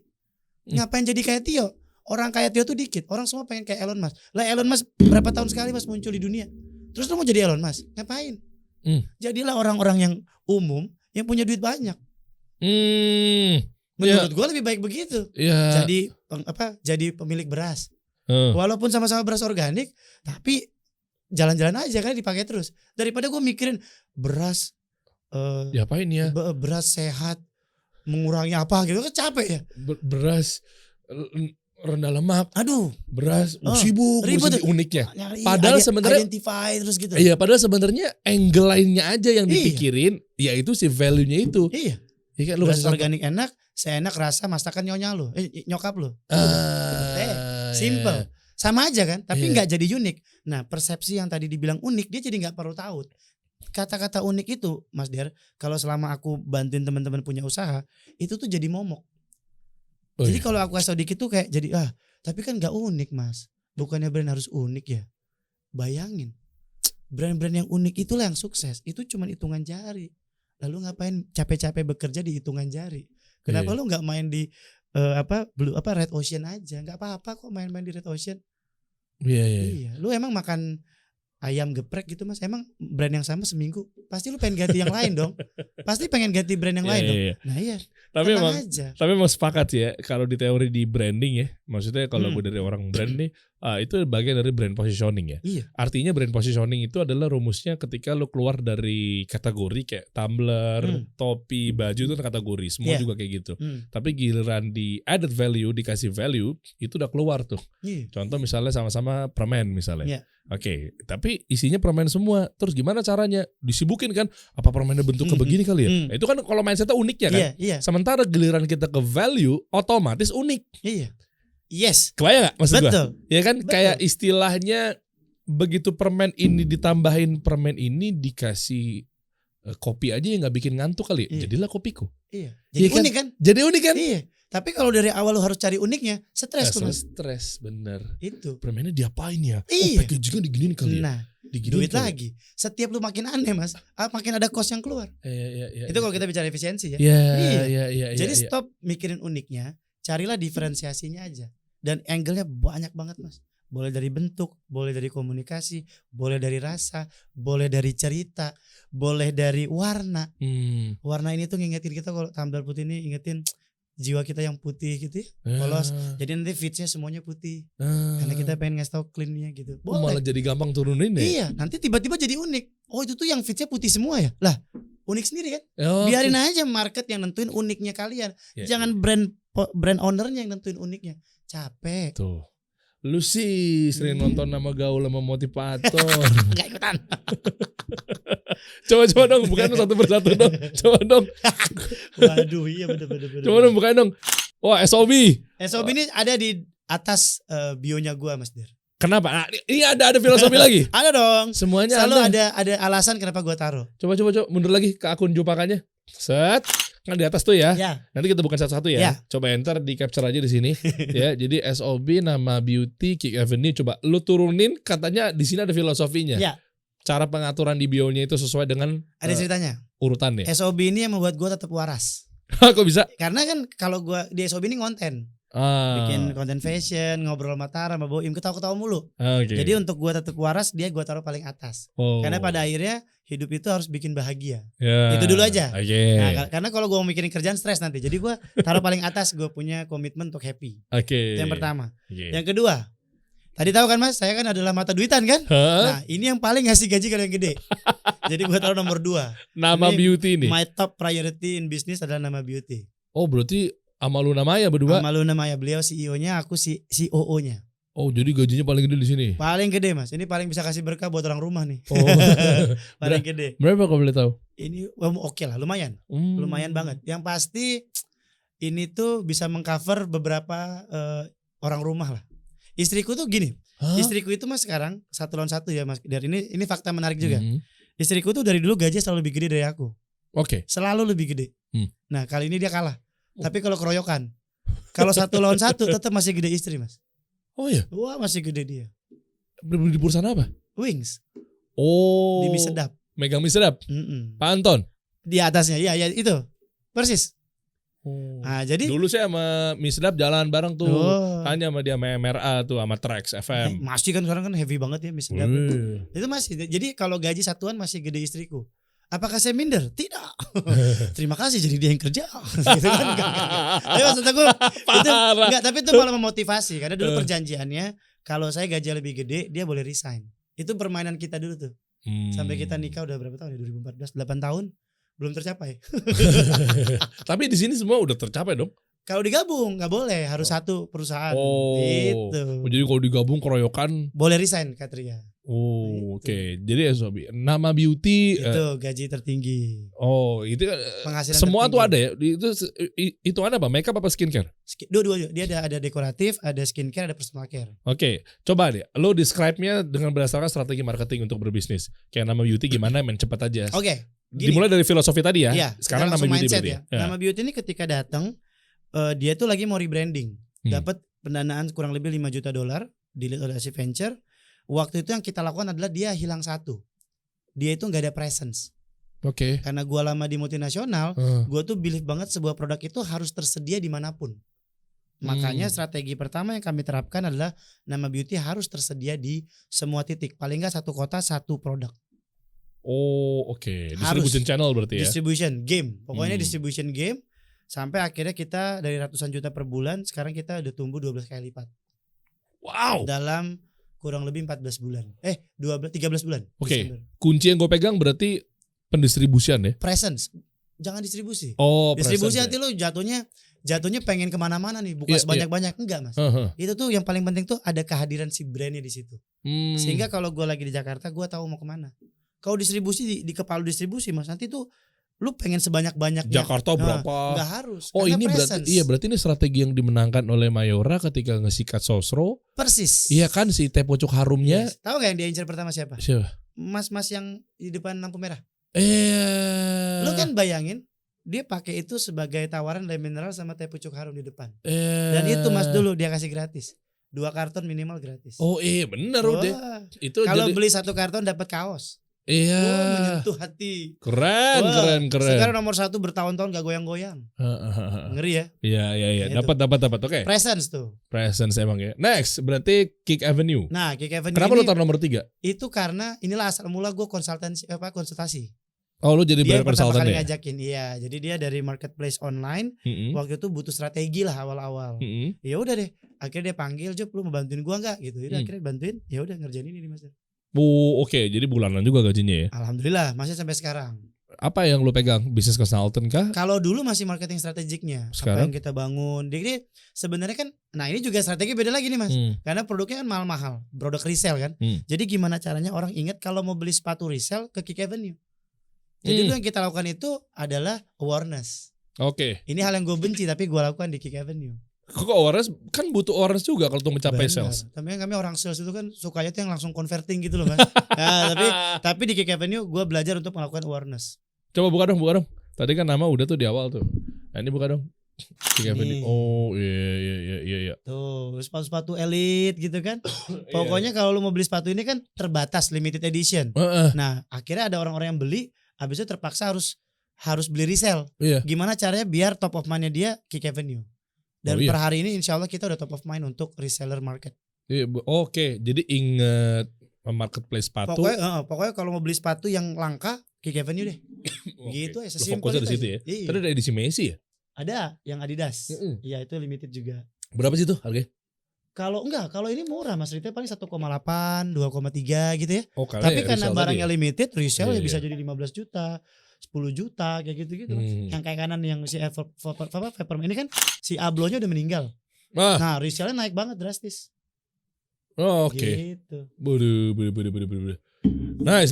Ngapain jadi kayak Tio? Orang kayak Tio tuh dikit. Orang semua pengen kayak Elon Musk. Lah Elon Musk berapa tahun sekali Mas muncul di dunia? Terus lu mau jadi Elon Musk? Ngapain? Jadilah orang-orang yang umum yang punya duit banyak. Menurut gue lebih baik begitu. Jadi jadi pemilik beras. Walaupun sama-sama beras organik, tapi jalan-jalan aja kan dipakai terus. Daripada gue mikirin beras diapain ya? Beras sehat, mengurangi apa gitu kan capek ya. Beras rendah lemak. Aduh, beras sibuk ribet uniknya. Padahal sebenarnya identify terus gitu. Iya, padahal sebenarnya angle lainnya aja yang dipikirin, yaitu si value-nya itu. Iya. Ya kan, beras organik enak, seenak rasa masakan nyonya lu, nyokap lu. Simple. Sama aja kan, tapi nggak jadi unik. Nah, persepsi yang tadi dibilang unik, dia jadi nggak perlu tahu. Kata-kata unik itu, Mas Der, kalau selama aku bantuin teman-teman punya usaha, itu tuh jadi momok. Jadi kalau aku kasih tau dikit tuh kayak jadi tapi kan nggak unik Mas. Bukannya brand harus unik ya? Bayangin, brand-brand yang unik itulah yang sukses. Itu cuma hitungan jari. Lalu ngapain capek-capek bekerja di hitungan jari? Kenapa lu nggak main di Red Ocean aja? Nggak apa-apa kok main-main di Red Ocean. Iya. Lu emang makan ayam geprek gitu Mas, emang brand yang sama seminggu? Pasti lu pengen ganti yang lain dong. Pasti pengen ganti brand yang lain dong. Nah iya. Tapi emang sepakat sih ya kalau di teori di branding ya. Maksudnya kalau gue dari orang brand nih, itu bagian dari brand positioning ya. Iya. Artinya brand positioning itu adalah rumusnya ketika lu keluar dari kategori kayak tumbler, topi, baju itu kategori, semua juga kayak gitu. Tapi giliran di added value, dikasih value, itu udah keluar tuh. Contoh misalnya sama-sama permen misalnya. Oke, tapi isinya permen semua. Terus gimana caranya? Disibukin kan? Apa permennya bentuknya begini kali ya? Nah, itu kan kalau mindsetnya unik ya kan? Iya. Sementara giliran kita ke value, otomatis unik. Iya. Yes. Kebayang gak maksud gue? Ya kan? Betul. Kayak istilahnya begitu permen ini ditambahin permen ini dikasih kopi aja yang gak bikin ngantuk kali. Jadilah kopiku. Iya. Jadi unik kan? Jadi unik kan? Iya. Tapi kalau dari awal lu harus cari uniknya, stres tuh Mas. Stres, bener. Itu. Permennya diapain ya? Iya. Packagingnya diginiin kali ya? Nah, duit lagi. Setiap lu makin aneh Mas, makin ada cost yang keluar. Iya. Itu kalau kita bicara efisiensi ya. Iya. Jadi stop mikirin uniknya, carilah diferensiasinya aja. Dan angle-nya banyak banget Mas. Boleh dari bentuk, boleh dari komunikasi, boleh dari rasa, boleh dari cerita, boleh dari warna. Warna ini tuh ngingetin kita kalau tumbler putih ini ingetin jiwa kita yang putih gitu ya, polos. Jadi nanti fitsnya semuanya putih. Karena kita pengen ngasih tau cleannya gitu. Malah jadi gampang turunin ya. Iya, nanti tiba-tiba jadi unik. Oh itu tuh yang fitsnya putih semua ya. Lah unik sendiri kan. Biarin aja market yang nentuin uniknya kalian. Jangan brand ownernya yang nentuin uniknya. Capek. Tuh. Lu sih sering nonton Nama Gaul sama Motivator. Gak ikutan. Coba dong, bukain satu persatu dong. Coba dong. Waduh, iya bener. Coba dong bukain dong. Wah, SOB. SOB ini ada di atas bionya gua Mas Der. Kenapa? Nah, ini ada filosofi lagi. Ada dong. Semuanya selalu ada alasan kenapa gua taruh. Coba mundur lagi ke akun Jupakannya. Set. Kan di atas tuh ya. Nanti kita bukan satu-satu ya. Coba enter di capture aja di sini. Ya, jadi SOB nama beauty Kick Avenue. Coba lu turunin, katanya di sini ada filosofinya. Cara pengaturan di bio-nya itu sesuai dengan ada ceritanya. Urutannya. SOB ini yang membuat gua tetap waras. Kok bisa? Karena kan kalau gua di SOB ini konten. Bikin konten fashion, ngobrol sama Tara, sama Boim, ketawa-ketawa mulu. Jadi untuk gua tetap waras, dia gua taruh paling atas. Karena pada akhirnya hidup itu harus bikin bahagia. Itu dulu aja. Nah, karena kalau gua mikirin kerjaan stres nanti. Jadi gua taruh paling atas, gua punya komitmen untuk happy. Itu yang pertama. Yang kedua, tadi tahu kan Mas, saya kan adalah mata duitan kan? Nah, ini yang paling ngasih gaji kalau yang gede. Jadi gua taruh nomor 2. Nama ini beauty ini. My top priority in business adalah nama beauty. Oh, berarti Amaluna Maya berdua. Amaluna Maya, beliau CEO-nya, aku COO-nya. Oh, jadi gajinya paling gede di sini. Paling gede Mas. Ini paling bisa kasih berkah buat orang rumah nih. Oh. Paling gede. Berapa kalau boleh tahu? Ini oke lah, lumayan. Lumayan banget. Yang pasti ini tuh bisa mengcover beberapa orang rumah lah. Istriku tuh gini. Hah? Istriku itu Mas sekarang 1 lawan 1 ya Mas. Dari ini fakta menarik juga. Istriku tuh dari dulu gaji selalu lebih gede dari aku. Oke. Selalu lebih gede. Nah, kali ini dia kalah. Tapi kalau keroyokan, kalau 1 lawan 1 tetap masih gede istri Mas. Oh iya. Wah, masih gede dia. Beli di perusahaan apa? Wings. Oh. Di mie sedap. Megang mie sedap. Pak Anton. Di atasnya, ya itu. Persis. Oh. Nah, jadi Dulu saya sama mie sedap jalan bareng tuh. Oh. Tanya sama dia sama MRA tuh sama Trax FM. masih kan sekarang kan heavy banget ya mie sedap. Wih. Itu masih. Jadi kalau gaji satuan masih gede istriku. Apakah saya minder? Tidak. Terima kasih jadi dia yang kerja. Gitu kan enggak. Tapi maksud aku itu enggak, tapi itu malah memotivasi karena dulu perjanjiannya kalau saya gaji lebih gede dia boleh resign. Itu permainan kita dulu tuh. Sampai kita nikah udah berapa tahun ya? 2014, 8 tahun belum tercapai. Tapi di sini semua udah tercapai dong. Kalau digabung nggak boleh, harus satu perusahaan. Oh. Gitu. Jadi kalau digabung keroyokan. Boleh resign Katria. Oh, Gitu. oke. Jadi ya Sobi, nama beauty. Itu gaji tertinggi. Oh, itu Penghasilan semua tuh tertinggi. ada ya. Itu ada apa? Makeup apa skincare? Dua-dua. Dia ada dekoratif, ada skincare, ada personal care. Oke, coba deh. Lo describe-nya dengan berdasarkan strategi marketing untuk berbisnis. Kayak nama beauty gimana? Main cepat aja. Oke. Gini. Dimulai dari filosofi tadi ya. Iya, Sekarang nama langsung beauty mindset berarti. ya. Nama beauty ini ketika datang dia tuh lagi mau rebranding. Dapat pendanaan kurang lebih $5 juta dilihat oleh si venture. Waktu itu yang kita lakukan adalah dia hilang satu. Dia itu nggak ada presence. Oke. Karena gua lama di multinasional, gua tuh believe banget sebuah produk itu harus tersedia dimanapun. Makanya strategi pertama yang kami terapkan adalah nama beauty harus tersedia di semua titik. Paling nggak satu kota satu produk. Oh, oke. Distribution channel berarti ya. Distribution game. Pokoknya distribution game. Sampai akhirnya kita dari ratusan juta per bulan, sekarang kita udah tumbuh 12 kali lipat. Wow. Dalam kurang lebih 14 bulan. 13 bulan. Oke. Desember. Kunci yang gue pegang berarti pendistribusian ya. Presence. Jangan distribusi. Oh, Distribusi presence nanti lo jatuhnya pengen kemana-mana nih, buka sebanyak-banyak. Enggak Mas. Itu tuh yang paling penting tuh ada kehadiran si brandnya di situ. Sehingga kalau gue lagi di Jakarta, gue tahu mau kemana. Kalau distribusi di kepala distribusi Mas, nanti tuh lu pengen sebanyak-banyaknya. Jakarta berapa? Enggak harus. Oh, ini presence. berarti ini strategi yang dimenangkan oleh Mayora ketika ngesikat Sosro. Persis. Iya kan, si teh pucuk harumnya. Yes. Tahu gak yang dia incer pertama siapa? Siapa? Mas-mas yang di depan lampu merah. Lu Lu kan bayangin dia pakai itu sebagai tawaran lem mineral sama teh pucuk harum di depan. Dan itu Mas dulu dia kasih gratis. 2 karton minimal gratis. Oh bener deh. Itu kalau jadi, beli 1 karton dapat kaos. Iya. Menyentuh hati. Keren. Sekarang nomor 1 bertahun-tahun gak goyang-goyang. Ngeri ya. Iya. Gitu. Dapat. Oke. Presence tuh. Presence emang ya. Next berarti Kick Avenue. Nah, Kick Avenue kenapa ini, lu taruh nomor 3? Itu karena inilah asal mula gue konsultasi. Oh, lu jadi dia brand pertama consultant kali ya? ngajakin. Iya, jadi dia dari marketplace online. Waktu itu butuh strategi lah awal-awal. Ya udah deh, akhirnya dia panggil, "Job, lu mau bantuin gua enggak?" gitu. Udah akhirnya bantuin. Ya udah ngerjain ini nih Mas. Oke, jadi bulanan juga gajinya ya. Alhamdulillah, masih sampai sekarang. Apa yang lu pegang? Business consultant kah? Kalau dulu masih marketing strategiknya. Sekarang? Apa yang kita bangun. Jadi sebenarnya kan, nah ini juga strategi beda lagi nih Mas. Karena produknya kan mahal-mahal, produk resell kan. Jadi gimana caranya orang ingat kalau mau beli sepatu resell ke Kick Avenue. Jadi dulu yang kita lakukan itu adalah awareness. Oke. Ini hal yang gue benci tapi gue lakukan di Kick Avenue. Kok awareness? Kan butuh awareness juga kalau untuk mencapai sales. Tapi kami orang sales itu kan sukanya tuh yang langsung converting gitu loh Mas. Nah, tapi di Kick Avenue gue belajar untuk melakukan awareness. Coba buka dong. Tadi kan nama udah tuh di awal tuh. Nah, ini buka dong. Kick Avenue. Oh iya. Tuh sepatu-sepatu elit gitu kan. Pokoknya kalau lu mau beli sepatu ini kan terbatas, limited edition. Nah akhirnya ada orang-orang yang beli. Habis itu terpaksa harus beli resell. Iya. Gimana caranya biar top of mind-nya dia Kick Avenue. Dan per hari ini insya Allah kita udah top of mind untuk reseller market. Iya, oke. Jadi inget marketplace sepatu. Pokoknya kalau mau beli sepatu yang langka Kick Avenue deh. Gitu ya, sesimpel fokusnya di situ ya. Iya. Tadi ada edisi Messi ya? Ada yang Adidas. Iya itu limited juga. Berapa sih tuh harganya? Kalau ini murah Mas, retail paling 1,8, 2,3 gitu ya. Oh, tapi karena barangnya limited, resell iya, bisa jadi 15 juta, 10 juta kayak gitu-gitu Mas. Yang kayak kanan yang si Vapor ini kan si Ablonya udah meninggal. Nah, resellnya naik banget drastis. Oh, oke. Gitu. Bodoh. Nice.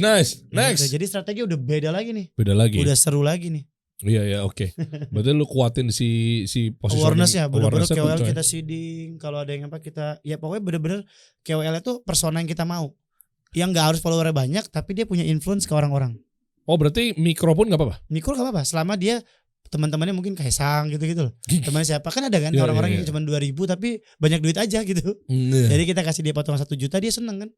Next. Jadi strategi udah beda lagi nih. Beda lagi. Udah seru lagi nih. Iya, oke. Berarti lu kuatin si positioning Awareness ya, bener-bener awareness-nya KOL kencang. kita seeding. Kalau ada yang apa kita, ya pokoknya bener-bener KOL itu persona yang kita mau. Yang gak harus followernya banyak, tapi dia punya influence ke orang-orang. Oh, berarti mikro pun gak apa-apa? Mikro gak apa-apa, selama dia teman-temannya mungkin Kaisang gitu-gitu loh. Temannya siapa, kan ada kan Iya, orang-orang iya. yang cuma 2.000 tapi banyak duit aja gitu. Jadi kita kasih dia potongan 1 juta, dia seneng kan.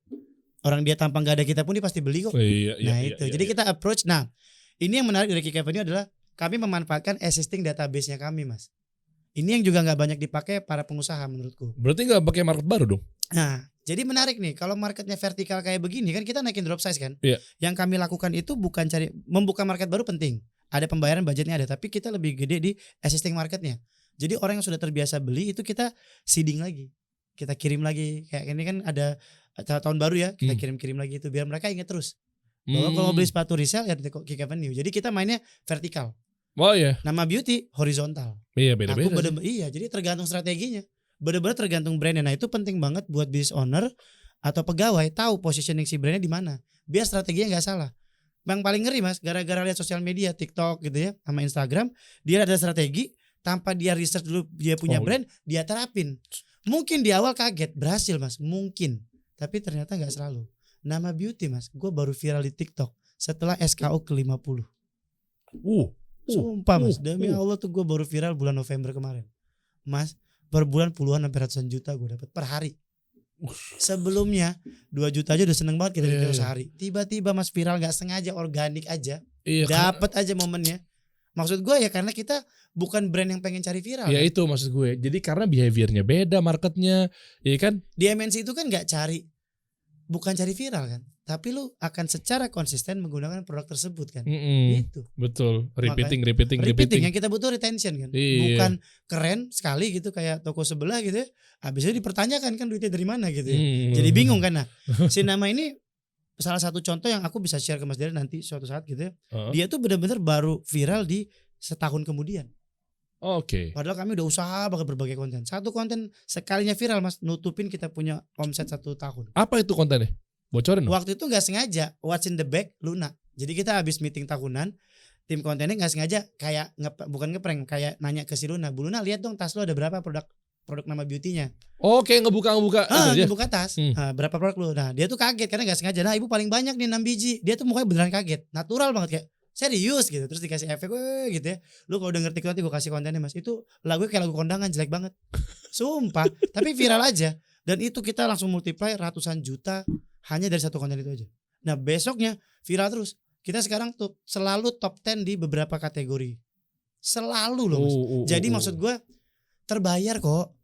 Orang dia tanpa gak ada kita pun dia pasti beli kok. Iya, Nah itu, jadi kita approach. Nah ini yang menarik dari Kick Avenue adalah kami memanfaatkan existing database-nya kami, Mas. Ini yang juga nggak banyak dipakai para pengusaha menurutku. Berarti nggak pakai market baru dong? Nah, jadi menarik nih. Kalau marketnya vertikal kayak begini kan kita naikin drop size kan. Iya. Yang kami lakukan itu bukan membuka market baru penting. Ada pembayaran, budgetnya ada. Tapi kita lebih gede di existing marketnya. Jadi orang yang sudah terbiasa beli itu kita seeding lagi. Kita kirim lagi. Kayak ini kan ada tahun baru ya. Kita kirim lagi itu biar mereka ingat terus. Bahwa kalau mau beli sepatu resell ya di Kick Avenue. Jadi kita mainnya vertikal. Oh iya. Nama beauty horizontal. Iya, beda-beda. Iya, jadi tergantung strateginya. Benar-benar tergantung brandnya. Nah itu penting banget buat business owner atau pegawai tahu positioning si brandnya di mana. Biar strateginya nggak salah. Yang paling ngeri Mas, gara-gara lihat sosial media, TikTok gitu ya, sama Instagram, dia ada strategi tanpa dia research dulu dia punya brand, dia terapin. Mungkin di awal kaget, berhasil Mas, mungkin. Tapi ternyata nggak selalu. Nama beauty Mas, gue baru viral di TikTok setelah SKU ke-50. Sumpah Mas, demi Allah tuh gue baru viral bulan November kemarin. Mas, per bulan puluhan sampai ratusan juta gue dapat per hari. Sebelumnya 2 juta aja udah seneng banget kita bikin sehari. Tiba-tiba Mas viral gak sengaja, organik aja. Dapat aja momennya. Maksud gue ya karena kita bukan brand yang pengen cari viral. Ya kan? itu maksud gue. Jadi karena behaviornya beda, marketnya, ya kan? Di MNC itu kan gak cari, bukan cari viral kan. Tapi lu akan secara konsisten menggunakan produk tersebut kan. Gitu. Betul. Repeating. Yang kita butuh retention kan. Bukan keren sekali gitu kayak toko sebelah gitu ya. Habis itu dipertanyakan kan duitnya dari mana gitu ya. Jadi bingung kan. Nah si nama ini salah satu contoh yang aku bisa share ke Mas Deren nanti suatu saat gitu ya. Dia tuh benar-benar baru viral di setahun kemudian. Oke. Padahal kami udah usaha pakai berbagai konten. Satu konten sekalinya viral Mas, nutupin kita punya omset 1 tahun. Apa itu kontennya? Bocorin dong. Waktu itu gak sengaja what's in the bag Luna. Jadi kita habis meeting tahunan, tim kontennya gak sengaja kayak bukan ngeprank, kayak nanya ke si Luna, Bu Luna lihat dong tas lo ada berapa produk nama beauty-nya. Oke, ngebuka. Ngebuka tas. Berapa produk lo. Nah dia tuh kaget karena gak sengaja. Nah ibu paling banyak nih 6 biji. Dia tuh mukanya beneran kaget. Natural banget kayak serius gitu. Terus dikasih efek gitu ya. Lu kalau udah ngerti nanti gue kasih kontennya Mas. Itu lagu kayak lagu kondangan jelek banget. Sumpah. Tapi viral aja. Dan itu kita langsung multiply ratusan juta hanya dari satu konten itu aja. Nah besoknya viral terus. Kita sekarang tuh selalu top 10 di beberapa kategori. Selalu loh Mas. Jadi maksud gue terbayar kok.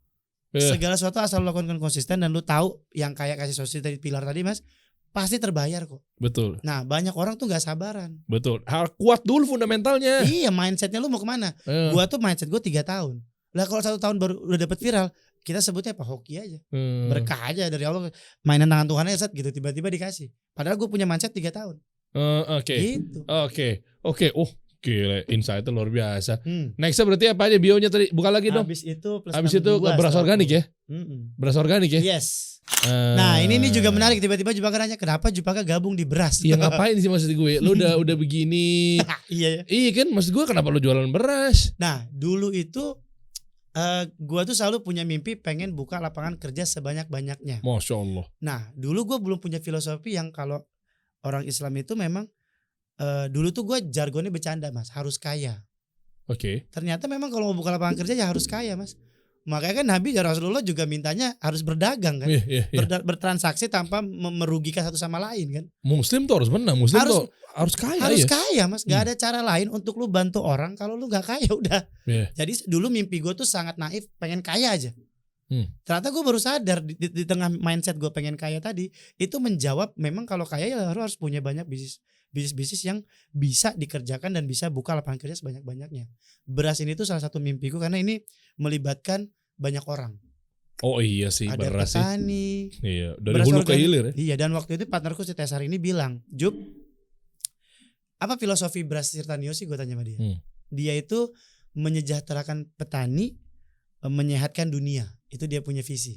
Segala sesuatu asal lo lakukan konsisten dan lo tahu yang kayak kasih sosial tadi pilar tadi Mas. Pasti terbayar kok. Betul. Nah banyak orang tuh gak sabaran. Betul. Harus kuat dulu fundamentalnya. Iya mindsetnya lu mau kemana. Gua tuh mindset gue 3 tahun. Lah kalau 1 tahun baru udah dapet viral, kita sebutnya apa hoki aja. Berkah aja dari Allah. Mainan tangan Tuhan aja set gitu tiba-tiba dikasih. Padahal gue punya mindset 3 tahun. Oke. Gitu. Oke. Gila, insight luar biasa. Nextnya berarti apa aja bionya tadi? Buka lagi dong. Habis itu plus Habis itu beras organik ya? Beras organik ya? Yes. Nah ini juga menarik. Tiba-tiba Jupaka nanya kenapa Jupaka gabung di beras. Ya ngapain sih maksud gue? Lu udah begini. Iya. Iya kan maksud gue kenapa lu jualan beras? Nah dulu itu gue tuh selalu punya mimpi pengen buka lapangan kerja sebanyak-banyaknya. Masya Allah. Nah dulu gue belum punya filosofi yang kalau orang Islam itu memang dulu tuh gue jargonnya bercanda Mas, harus kaya. Oke. Ternyata memang kalau mau buka lapangan kerja ya harus kaya Mas. Makanya kan Nabi ya Rasulullah juga mintanya harus berdagang kan. Iya. Bertransaksi tanpa merugikan satu sama lain kan. Muslim tuh harus menang. Muslim tuh harus kaya. Harus kaya Mas. Gak ada cara lain untuk lu bantu orang kalau lu gak kaya udah. Jadi dulu mimpi gue tuh sangat naif, pengen kaya aja. Ternyata gue baru sadar di tengah mindset gue pengen kaya tadi itu menjawab memang kalau kaya ya harus punya banyak bisnis yang bisa dikerjakan dan bisa buka lapangan kerja sebanyak-banyaknya. Beras ini tuh salah satu mimpiku karena ini melibatkan banyak orang. Oh iya sih, ada beras petani. Iya, dari hulu ke hilir ya. Iya, dan waktu itu partnerku si Tesar ini bilang, "Jup, apa filosofi beras Tirtanio sih?" Gue tanya sama dia. Dia itu menyejahterakan petani, menyehatkan dunia. Itu dia punya visi.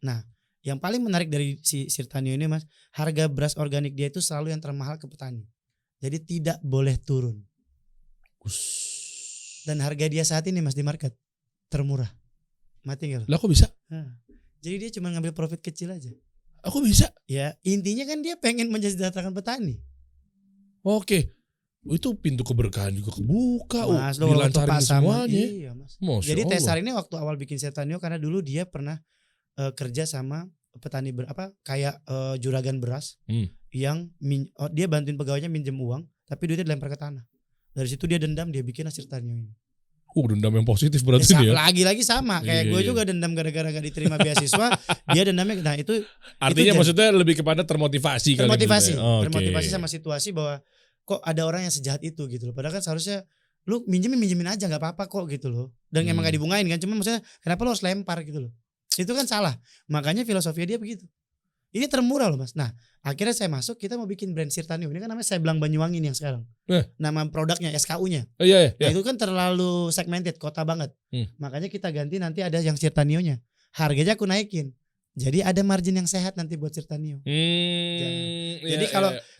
Nah, Yang paling menarik dari si Sirtanio ini Mas, harga beras organik dia itu selalu yang termahal ke petani. Jadi tidak boleh turun. Dan harga dia saat ini Mas di market termurah. Mati enggak? Lah kok bisa? Jadi dia cuma ngambil profit kecil aja. Aku bisa. Ya, intinya kan dia pengen mensejahterakan petani. Oke. Itu pintu keberkahan juga kebuka. Mas, Dilancarin semuanya. Iya, Mas. Masya Jadi Allah. Tesar ini waktu awal bikin Sirtanio karena dulu dia pernah kerja sama petani kayak juragan beras yang dia bantuin pegawainya minjem uang, tapi duitnya dilempar ke tanah. Dari situ dia dendam, dia bikin Sirtanio ini. Dendam yang positif berarti ya. Lagi-lagi sama kayak gue juga dendam gara-gara gak diterima beasiswa. Dia dendamnya, nah itu artinya itu maksudnya lebih kepada termotivasi kali. Termotivasi sama situasi bahwa kok ada orang yang sejahat itu gitu loh. Padahal kan seharusnya lu minjemin aja nggak apa-apa kok gitu loh. Dan emang gak dibungain kan. Cuma maksudnya kenapa lu harus lempar gitu loh. Itu kan salah. Makanya filosofinya dia begitu. Ini termurah loh Mas. Nah akhirnya saya masuk, kita mau bikin brand Sirtanio. Ini kan namanya Sebelang Banyuwangi nih yang sekarang. Nama produknya, SKU-nya. Iya. Nah, itu kan terlalu segmented, kota banget. Makanya kita ganti, nanti ada yang Sirtanio-nya. Harganya aku naikin. Jadi ada margin yang sehat nanti buat Sirtanio. Jadi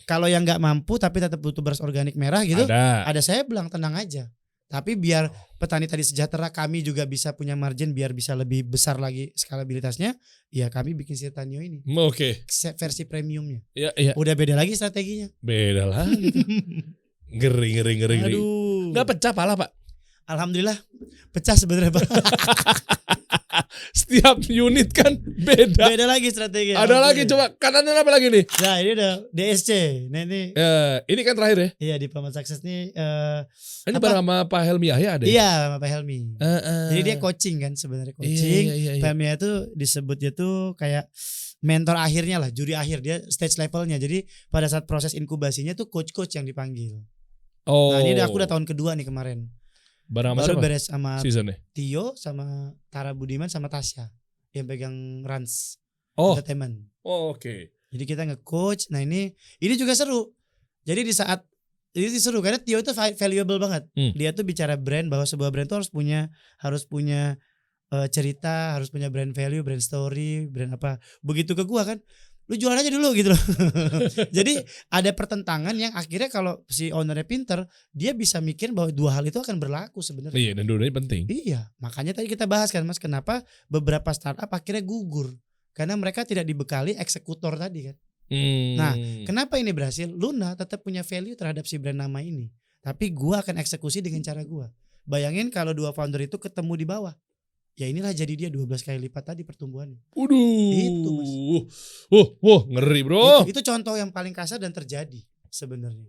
kalau yang nggak mampu tapi tetap butuh beras organik merah gitu, ada saya bilang tenang aja. Tapi biar petani tadi sejahtera, kami juga bisa punya margin biar bisa lebih besar lagi skalabilitasnya. Ya kami bikin Sirtanio ini. Oke. Versi premiumnya. Iya. Udah beda lagi strateginya. Beda lah. Ngeri. Aduh. Nggak pecah pala Pak? Alhamdulillah pecah sebenarnya Pak. Setiap unit kan beda. Beda lagi strategi. Ada lagi coba kanannya apa lagi nih? Nah ini udah DSC. Nah ini kan terakhir ya? Iya di Paman Sukses nih. Ini bareng sama Pak Helmi Yahya ada ya? Iya sama Pak Helmi. Jadi dia coaching kan sebenarnya coaching. Iya. Pak Helmi itu disebutnya tuh kayak mentor akhirnya lah, juri akhir, dia stage levelnya. Jadi pada saat proses inkubasinya tuh coach-coach yang dipanggil. Nah ini aku udah tahun kedua nih kemarin. Barang baru beres sama seasonnya? Tio sama Tara Budiman sama Tasya yang pegang Rans Entertainment. Oke. Jadi kita nge-coach. Nah ini juga seru. Jadi di saat ini seru karena Tio itu valuable banget. Dia tuh bicara brand, bahwa sebuah brand tuh harus punya cerita, harus punya brand value, brand story, brand apa. Begitu ke gua kan, lu jualan aja dulu gitu loh. Jadi ada pertentangan yang akhirnya kalau si ownernya pinter, dia bisa mikir bahwa dua hal itu akan berlaku sebenarnya. Iya, dan dua-duanya penting. Iya, makanya tadi kita bahas kan Mas, kenapa beberapa startup akhirnya gugur, karena mereka tidak dibekali eksekutor tadi kan. Nah, kenapa ini berhasil? Luna tetap punya value terhadap si brand nama ini, tapi gua akan eksekusi dengan cara gua. Bayangin kalau dua founder itu ketemu di bawah. Ya inilah jadi dia 12 kali lipat tadi pertumbuhannya. Itu Mas. Ngeri bro. Itu contoh yang paling kasar dan terjadi sebenarnya.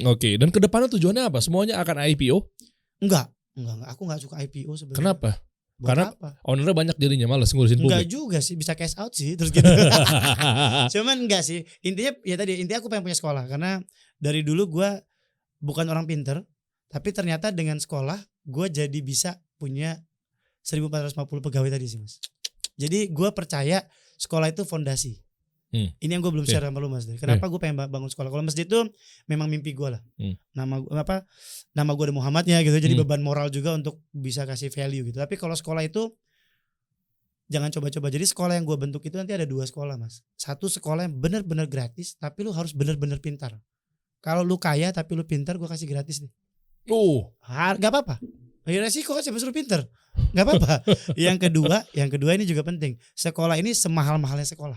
Oke. Dan kedepannya tujuannya apa? Semuanya akan IPO? Enggak. Aku enggak suka IPO sebenarnya. Kenapa? Buat Karena apa? ownernya banyak jadinya, malas ngurusin publik. Enggak juga sih, bisa cash out sih terus gitu. Cuman enggak sih. Intinya aku pengen punya sekolah, karena dari dulu gue bukan orang pinter, tapi ternyata dengan sekolah gue jadi bisa punya 1450 pegawai tadi sih Mas. Jadi gue percaya sekolah itu fondasi. Ini yang gue belum share sama lu Mas. Kenapa gue pengen bangun sekolah? Kalau masjid itu memang mimpi gue lah. Nama gue ada Muhammadnya gitu. Jadi beban moral juga untuk bisa kasih value gitu. Tapi kalau sekolah itu jangan coba-coba. Jadi sekolah yang gue bentuk itu nanti ada 2 sekolah Mas. Satu sekolah yang benar-benar gratis, tapi lu harus benar-benar pintar. Kalau lu kaya tapi lu pintar, gue kasih gratis nih. Gak apa-apa. Ya resiko kan siapa suruh pinter, nggak apa-apa. Yang kedua ini juga penting. Sekolah ini semahal-mahalnya sekolah.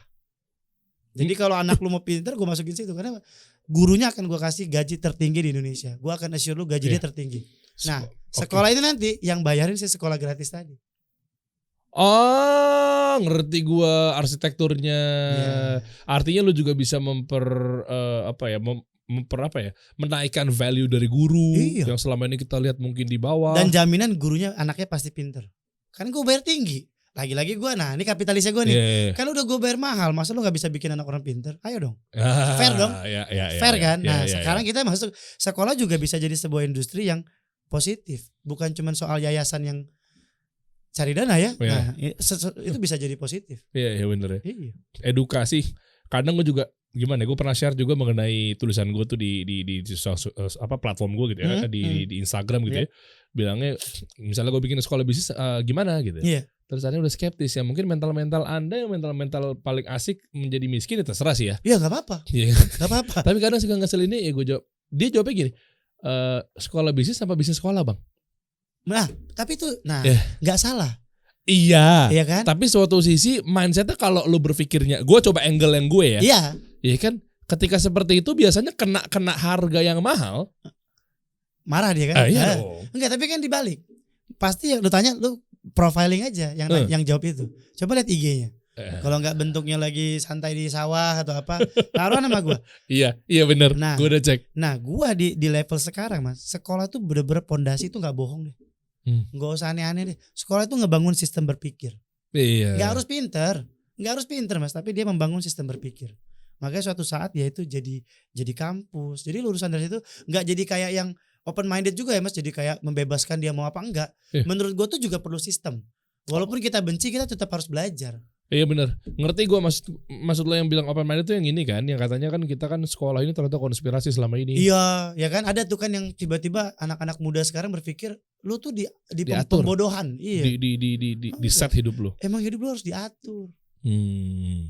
Jadi kalau anak lu mau pinter, gue masukin situ karena gurunya akan gue kasih gaji tertinggi di Indonesia. Gue akan assure lu gaji dia tertinggi. Nah, sekolah ini nanti yang bayarin si sekolah gratis tadi. Ngerti gue arsitekturnya. Artinya lu juga bisa menaikkan value dari guru yang selama ini kita lihat mungkin di bawah. Dan jaminan gurunya anaknya pasti pinter. Karena gue bayar tinggi. Lagi-lagi gue, nah ini kapitalisnya gue nih. Kan udah gue bayar mahal, masa lu gak bisa bikin anak orang pinter? Ayo dong. Fair dong. Fair kan? Nah sekarang kita masuk sekolah juga bisa jadi sebuah industri yang positif. Bukan cuma soal yayasan yang cari dana ya. Nah itu bisa jadi positif. Iya bener ya. Edukasi. Kadang gue juga gimana? Gue pernah share juga mengenai tulisan gue tuh di platform gue gitu ya, di Instagram gitu ya. Bilangnya misalnya gue bikin sekolah bisnis gimana gitu. Terus Anda udah skeptis ya. Mungkin mental-mental Anda yang mental-mental paling asik menjadi miskin ya terserah sih ya. Iya nggak apa-apa, Iya. nggak apa-apa. Tapi kadang suka ngeselinnya ya gue jawab. Dia jawabnya gini. Sekolah bisnis apa bisnis sekolah bang? Nah, tapi itu, nggak salah, Iya. iya kan? Tapi suatu sisi mindsetnya kalau lu berpikirnya. Gue coba angle yang gue ya. Iya. Iya kan. Ketika seperti itu biasanya kena harga yang mahal. Marah dia kan? Iya dong. Enggak, tapi kan dibalik. Pasti lu tanya, lu profiling aja yang jawab itu. Coba lihat IG-nya. Kalau nggak bentuknya lagi santai di sawah atau apa, taruhan sama gue. Iya benar. Nah, gue udah cek. Nah, gue di level sekarang mas, sekolah tuh bener-bener pondasi itu nggak bohong deh. Nggak usah aneh-aneh deh. Sekolah itu ngebangun sistem berpikir. Iya. Nggak harus pinter mas, tapi dia membangun sistem berpikir. Makanya suatu saat ya itu jadi kampus. Jadi lulusan dari situ nggak jadi kayak yang open minded juga ya mas, jadi kayak membebaskan dia mau apa enggak. Menurut gue tuh juga perlu sistem. Walaupun kita benci, kita tetap harus belajar. Iya benar. Ngerti gue maksud lo yang bilang open minded itu yang ini kan, yang katanya kan kita kan sekolah ini ternyata konspirasi selama ini. Iya, ya kan ada tuh kan yang tiba-tiba anak-anak muda sekarang berpikir lu tuh di diatur. pembodohan. Iya. Di set hidup lo. Emang hidup lu harus diatur.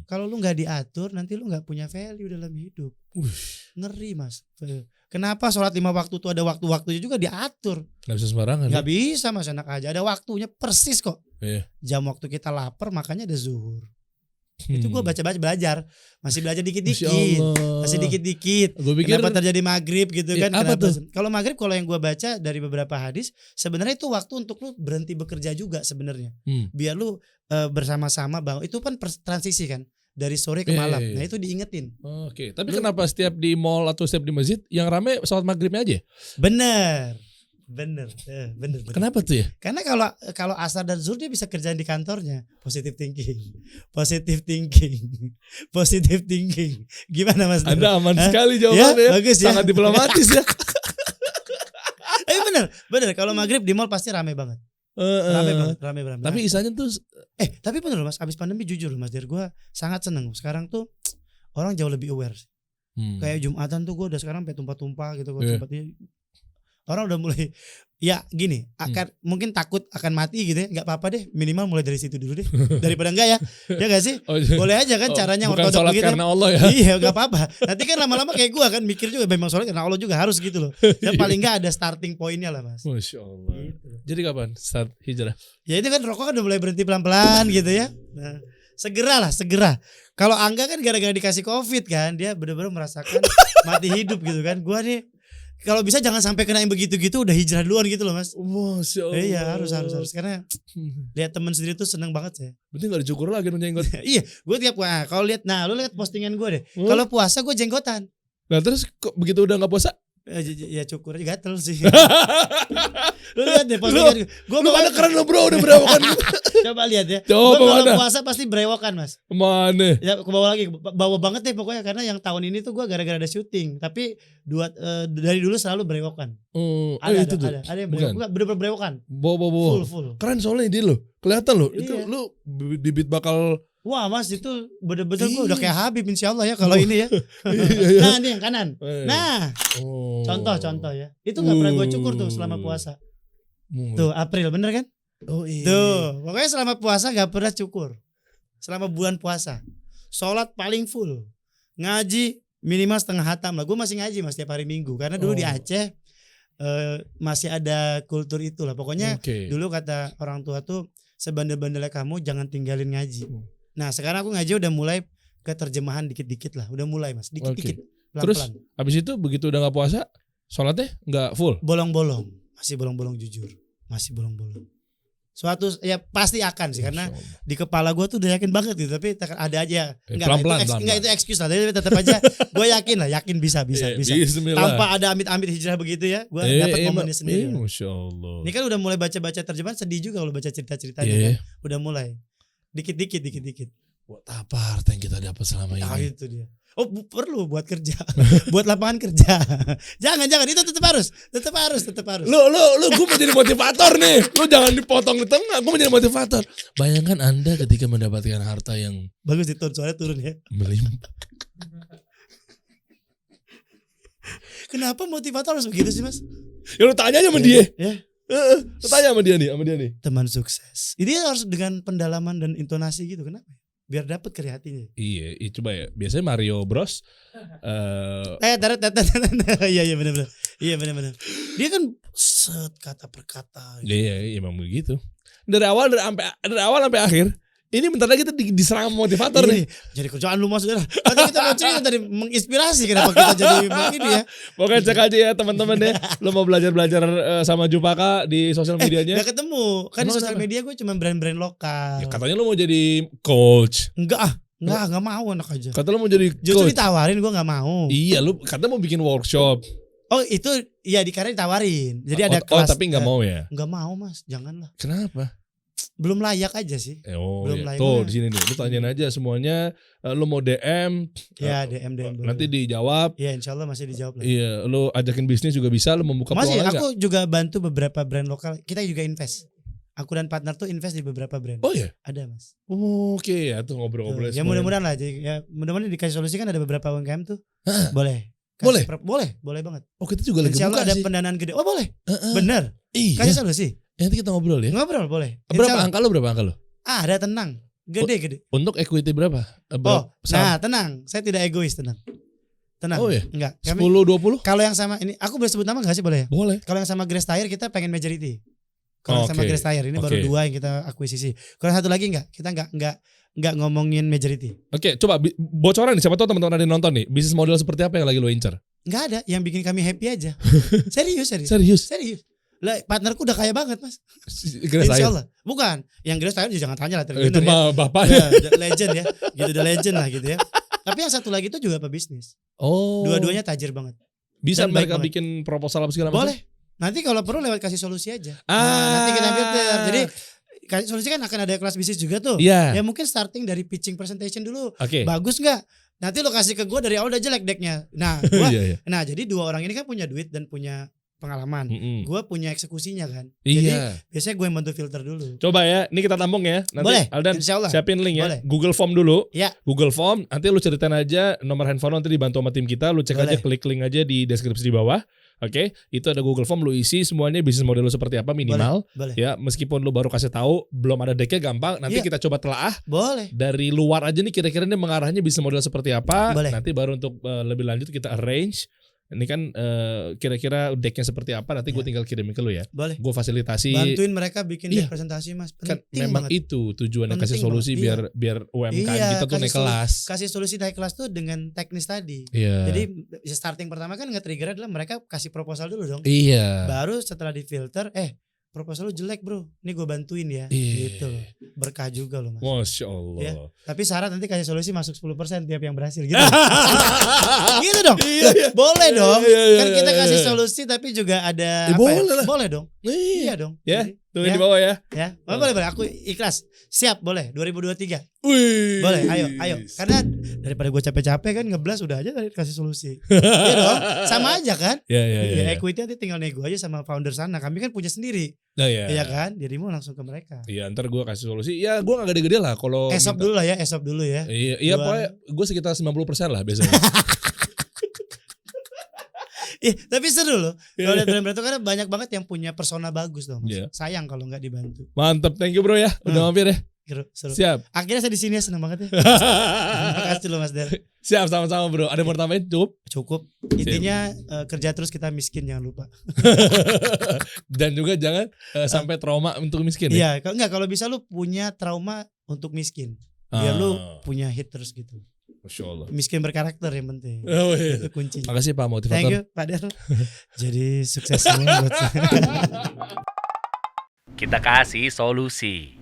Kalau lu nggak diatur, nanti lu nggak punya value dalam hidup. Ngeri mas. Kenapa sholat 5 waktu tuh ada waktu-waktunya juga diatur? Gak bisa sembarangan. Gak bisa mas, enak aja. Ada waktunya persis kok. Iya. Jam waktu kita lapar makanya ada zuhur. Itu gue baca-baca belajar. Masih belajar dikit-dikit. Masih dikit-dikit. Gue pikir kenapa terjadi maghrib gitu kan. Apa tuh? Kalau maghrib, kalau yang gue baca dari beberapa hadis, sebenarnya itu waktu untuk lu berhenti bekerja juga sebenarnya. Biar lu bersama-sama bang. Itu kan transisi kan. Dari sore ke malam. Nah itu diingetin. Oke. Tapi kenapa setiap di mall atau setiap di masjid yang rame sholat maghribnya aja? Bener. Kenapa tuh ya? Karena kalau asar dan zuhur dia bisa kerjain di kantornya. Positive thinking. Gimana mas? Anda aman sekali jawabannya. Ya, bagus ya. Sangat diplomatis ya. Bener. Kalau maghrib di mall pasti rame banget. Rame banget. Tapi isanya tuh tapi bener loh mas, abis pandemi jujur mas, dari gue sangat seneng. Sekarang tuh orang jauh lebih aware. Kayak Jumatan tuh gue udah sekarang sampai tumpah-tumpah gitu. Tempatnya orang udah mulai ya gini, akan mungkin takut akan mati gitu ya, nggak apa-apa deh, minimal mulai dari situ dulu deh, daripada enggak ya, ya nggak sih? Boleh aja kan caranya bukan sholat begitu. Karena Allah ya. Iya nggak apa-apa. Nanti kan lama-lama kayak gue kan mikir juga memang sholat karena Allah juga harus gitu loh. Dan paling nggak ada starting pointnya lah mas. Masya Allah. Gitu. Jadi kapan start hijrah? Ya itu kan rokok kan udah mulai berhenti pelan-pelan gitu ya. Nah, segera. Kalau Angga kan gara-gara dikasih COVID kan, dia benar-benar merasakan mati hidup gitu kan. Gua nih kalau bisa jangan sampai kena yang begitu-gitu, udah hijrah duluan gitu loh mas. Masya Allah. Iya harus karena lihat temen sendiri tuh seneng banget ya. Berarti gak dicukur lagi jenggot. Iya, gue tiap kalau lihat, lu lihat postingan gue deh. Kalau puasa gue jenggotan. Nah terus kok begitu udah nggak puasa? Ya cukur aja gatel sih. Lu lihat deh postingan gue. Lu ada keren lo bro, udah berewokan. Coba lihat ya. Coba Gue mana? kalau puasa pasti berewokan mas. Mana? Ya ke bawah lagi, bawah banget deh pokoknya, karena yang tahun ini tuh gue gara-gara ada syuting. Tapi dari dulu selalu berewokan. Ada yang berewokan, bener-bener berewokan. Bawa. Full. Keren soalnya dia lo, kelihatan lo. Iya. Itu lu bibit bakal. Wah mas itu bener-bener gue udah kayak Habib insyaallah ya kalau ini ya. Nah ini yang kanan. Nah contoh ya. Itu gak pernah gue cukur tuh selama puasa. Tuh April bener kan? Oh iya. Tuh pokoknya selama puasa gak pernah cukur. Selama bulan puasa. Sholat paling full. Ngaji minimal setengah hatam lah. Gue masih ngaji mas tiap hari Minggu. Karena dulu di Aceh masih ada kultur itulah. Pokoknya dulu kata orang tua tuh, sebandel-bandelnya kamu jangan tinggalin ngaji. Nah sekarang aku ngaji udah mulai ke terjemahan dikit-dikit lah. Udah mulai mas, dikit-dikit. Pelan-pelan. Terus abis itu begitu udah gak puasa, sholatnya gak full? Bolong-bolong. Masih bolong-bolong jujur. Masih bolong-bolong. Suatu ya pasti akan sih, karena di kepala gue tuh udah yakin banget gitu. Tapi ada aja. Enggak itu excuse lah. Tapi tetap aja gue yakin bisa. Tanpa ada amit-amit hijrah begitu ya. Gue dapat momennya sendiri. Masya Allah. Ini kan udah mulai baca-baca terjemahan, sedih juga kalau baca cerita-ceritanya kan. Udah mulai. Dikit-dikit. Buat apa harta yang kita dapat selama ini? Itu dia. Oh perlu buat kerja, buat lapangan kerja. Jangan itu tetap harus. Lu gue mau jadi motivator nih. Lu jangan dipotong di tengah. Gue mau jadi motivator. Bayangkan Anda ketika mendapatkan harta yang bagus itu soalnya turun ya. Melimpah. Kenapa motivator harus begitu sih mas? Ya lu tanya aja sama dia. Ya. Tanya sama dia nih. Teman sukses. Ini harus dengan pendalaman dan intonasi gitu. Kenapa? Biar dapat ke hatinya. Iya, coba ya. Biasanya Mario Bros. Iya benar. Iya benar. Dia kan set kata per kata. Iya, emang begitu. Dari awal sampai akhir. Ini bentar lagi kita diserang motivator nih. Jadi kerjaan lu maksudnya. Tadi kita mau cerita tadi menginspirasi kenapa kita jadi begini ya. Pokoknya cek aja ya teman-teman ya. Lu mau belajar sama Jupaka di sosial medianya. Gak ketemu. Kan di sosial media gue cuma brand-brand lokal. Ya, katanya lu mau jadi coach. Enggak mau anak aja. Kata lu mau jadi coach. Justru ditawarin gue gak mau. Iya, lu kata mau bikin workshop. Oh itu ya karena ditawarin. Jadi ada kelas. Oh tapi gak mau ya? Gak mau mas, janganlah. Kenapa? Belum layak aja sih. Belum layak. Tuh di sini nih, lu tanyain aja semuanya. Lu mau DM? Ya DM. Nanti dijawab. Iya insya Allah masih dijawab lah. Iya, lu ajakin bisnis juga bisa. Lu membuka peluang. Masih, aku gak? juga bantu beberapa brand lokal. Kita juga invest. Aku dan partner tuh invest di beberapa brand. Oh iya? Ada mas. Oke ya tuh ngobrol-ngobrol. Ya mudah-mudahan lah. Ya mudah-mudahan dikasih solusi kan ada beberapa UMKM tuh. Boleh. Boleh banget. Oh kita juga lagi buka ada sih. pendanaan gede. Oh boleh. Bener. Iya. Kasih solusi. Nanti kita ngobrol ya. Ngobrol boleh. Berapa angka lu? Ada tenang. Gede. Untuk equity berapa? Nah tenang. Saya tidak egois, tenang. Oh iya? Enggak. 10-20? Kalau yang sama ini, aku boleh sebut nama gak sih boleh ya? Boleh. Kalau yang sama Grace Tire kita pengen majority. Kalau sama Grace Tire ini baru 2 yang kita akuisisi. Kalau satu lagi enggak, kita enggak ngomongin majority. Oke, coba bocoran nih, siapa tahu teman-teman ada yang nonton nih. Bisnis model seperti apa yang lagi lo incer? Enggak ada, yang bikin kami happy aja. Serius. Lah partnerku udah kaya banget mas. Insya Allah. Bukan. Yang Grace Tire jangan tanya lah. Itu mah bapaknya. Legend ya. Gitu udah legend lah gitu ya. Tapi yang satu lagi itu juga pebisnis. Oh. Dua-duanya tajir banget. Bisa mereka bikin proposal apa segala macam? Boleh. Nanti kalau perlu lewat kasih solusi aja. Nanti kita filter. Jadi kasih solusi kan akan ada kelas bisnis juga tuh. Iya. Ya mungkin starting dari pitching presentation dulu. Oke. Bagus nggak? Nanti lo kasih ke gue dari awal udah jelek decknya. Nah, nah jadi 2 orang ini kan punya duit dan punya pengalaman. Gue punya eksekusinya kan. Jadi biasanya gue yang bantu filter dulu. Coba ya, ini kita tampung ya. Nanti boleh. Aldan siapin link ya. Boleh. Google Form dulu. Ya. Google Form. Nanti lu ceritain aja nomor handphone nanti dibantu sama tim kita. Lu cek aja, klik link aja di deskripsi di bawah. Oke, itu ada Google Form, lu isi semuanya bisnis model lu seperti apa minimal. Boleh. Ya, meskipun lu baru kasih tahu, belum ada decknya gampang. Nanti kita coba telaah. Boleh. Dari luar aja nih kira-kira ini mengarahnya bisnis model seperti apa. Boleh. Nanti baru untuk lebih lanjut kita arrange. Ini kan kira-kira decknya seperti apa. Nanti gue tinggal kirimin ke lu ya. Boleh. Gue fasilitasi. Bantuin mereka bikin deck presentasi mas. Kan memang banget. Itu tujuannya kasih solusi biar UMKM kita tuh naik kelas. Kasih solusi naik kelas tuh dengan teknis tadi. Iya. Jadi starting pertama kan nge-trigger adalah mereka kasih proposal dulu dong. Iya. Baru setelah difilter, proposal lu jelek bro, ini gue bantuin ya. Gitu. Berkah juga loh mas. Masya Allah. Ya. Tapi syarat nanti kasih solusi masuk 10% tiap yang berhasil gitu. Gitu dong. Boleh dong. Kan kita kasih solusi tapi juga ada boleh dong. Iya dong. Ya. Tulis di bawah ya. Ya. Boleh. Aku ikhlas. Siap, boleh. 2023. Wih. Boleh, ayo. Karena daripada gue capek-capek kan ngeblas udah aja tadi kasih solusi. Iya dong. Sama aja kan? Iya. Equity nanti tinggal nego aja sama founder sana. Kami kan punya sendiri. Iya kan? Dirimu langsung ke mereka. Iya, ntar gue kasih solusi. Ya, gue gak gede-gede lah kalau esop dulu ya. Iya, pokoknya gue sekitar 90% lah biasanya. Tapi seru loh. Kalau lihat brand itu karena banyak banget yang punya persona bagus loh mas. Sayang kalau nggak dibantu. Mantap, thank you bro ya. Udah mampir ya. Seru. Siap. Akhirnya saya di sini senang banget ya. Terima kasih loh mas Del. Siap, sama-sama bro. Ada mau tambahin? Cukup. Intinya kerja terus kita miskin jangan lupa. Dan juga jangan sampai trauma untuk miskin. Iya, kalau bisa lu punya trauma untuk miskin. Biar lu punya hit terus gitu. Masya Allah. Miskin berkarakter yang penting. Itu kuncinya. Makasih Pak Motivator. Thank you Pak Del. Jadi sukses semua buat saya. Kita kasih solusi.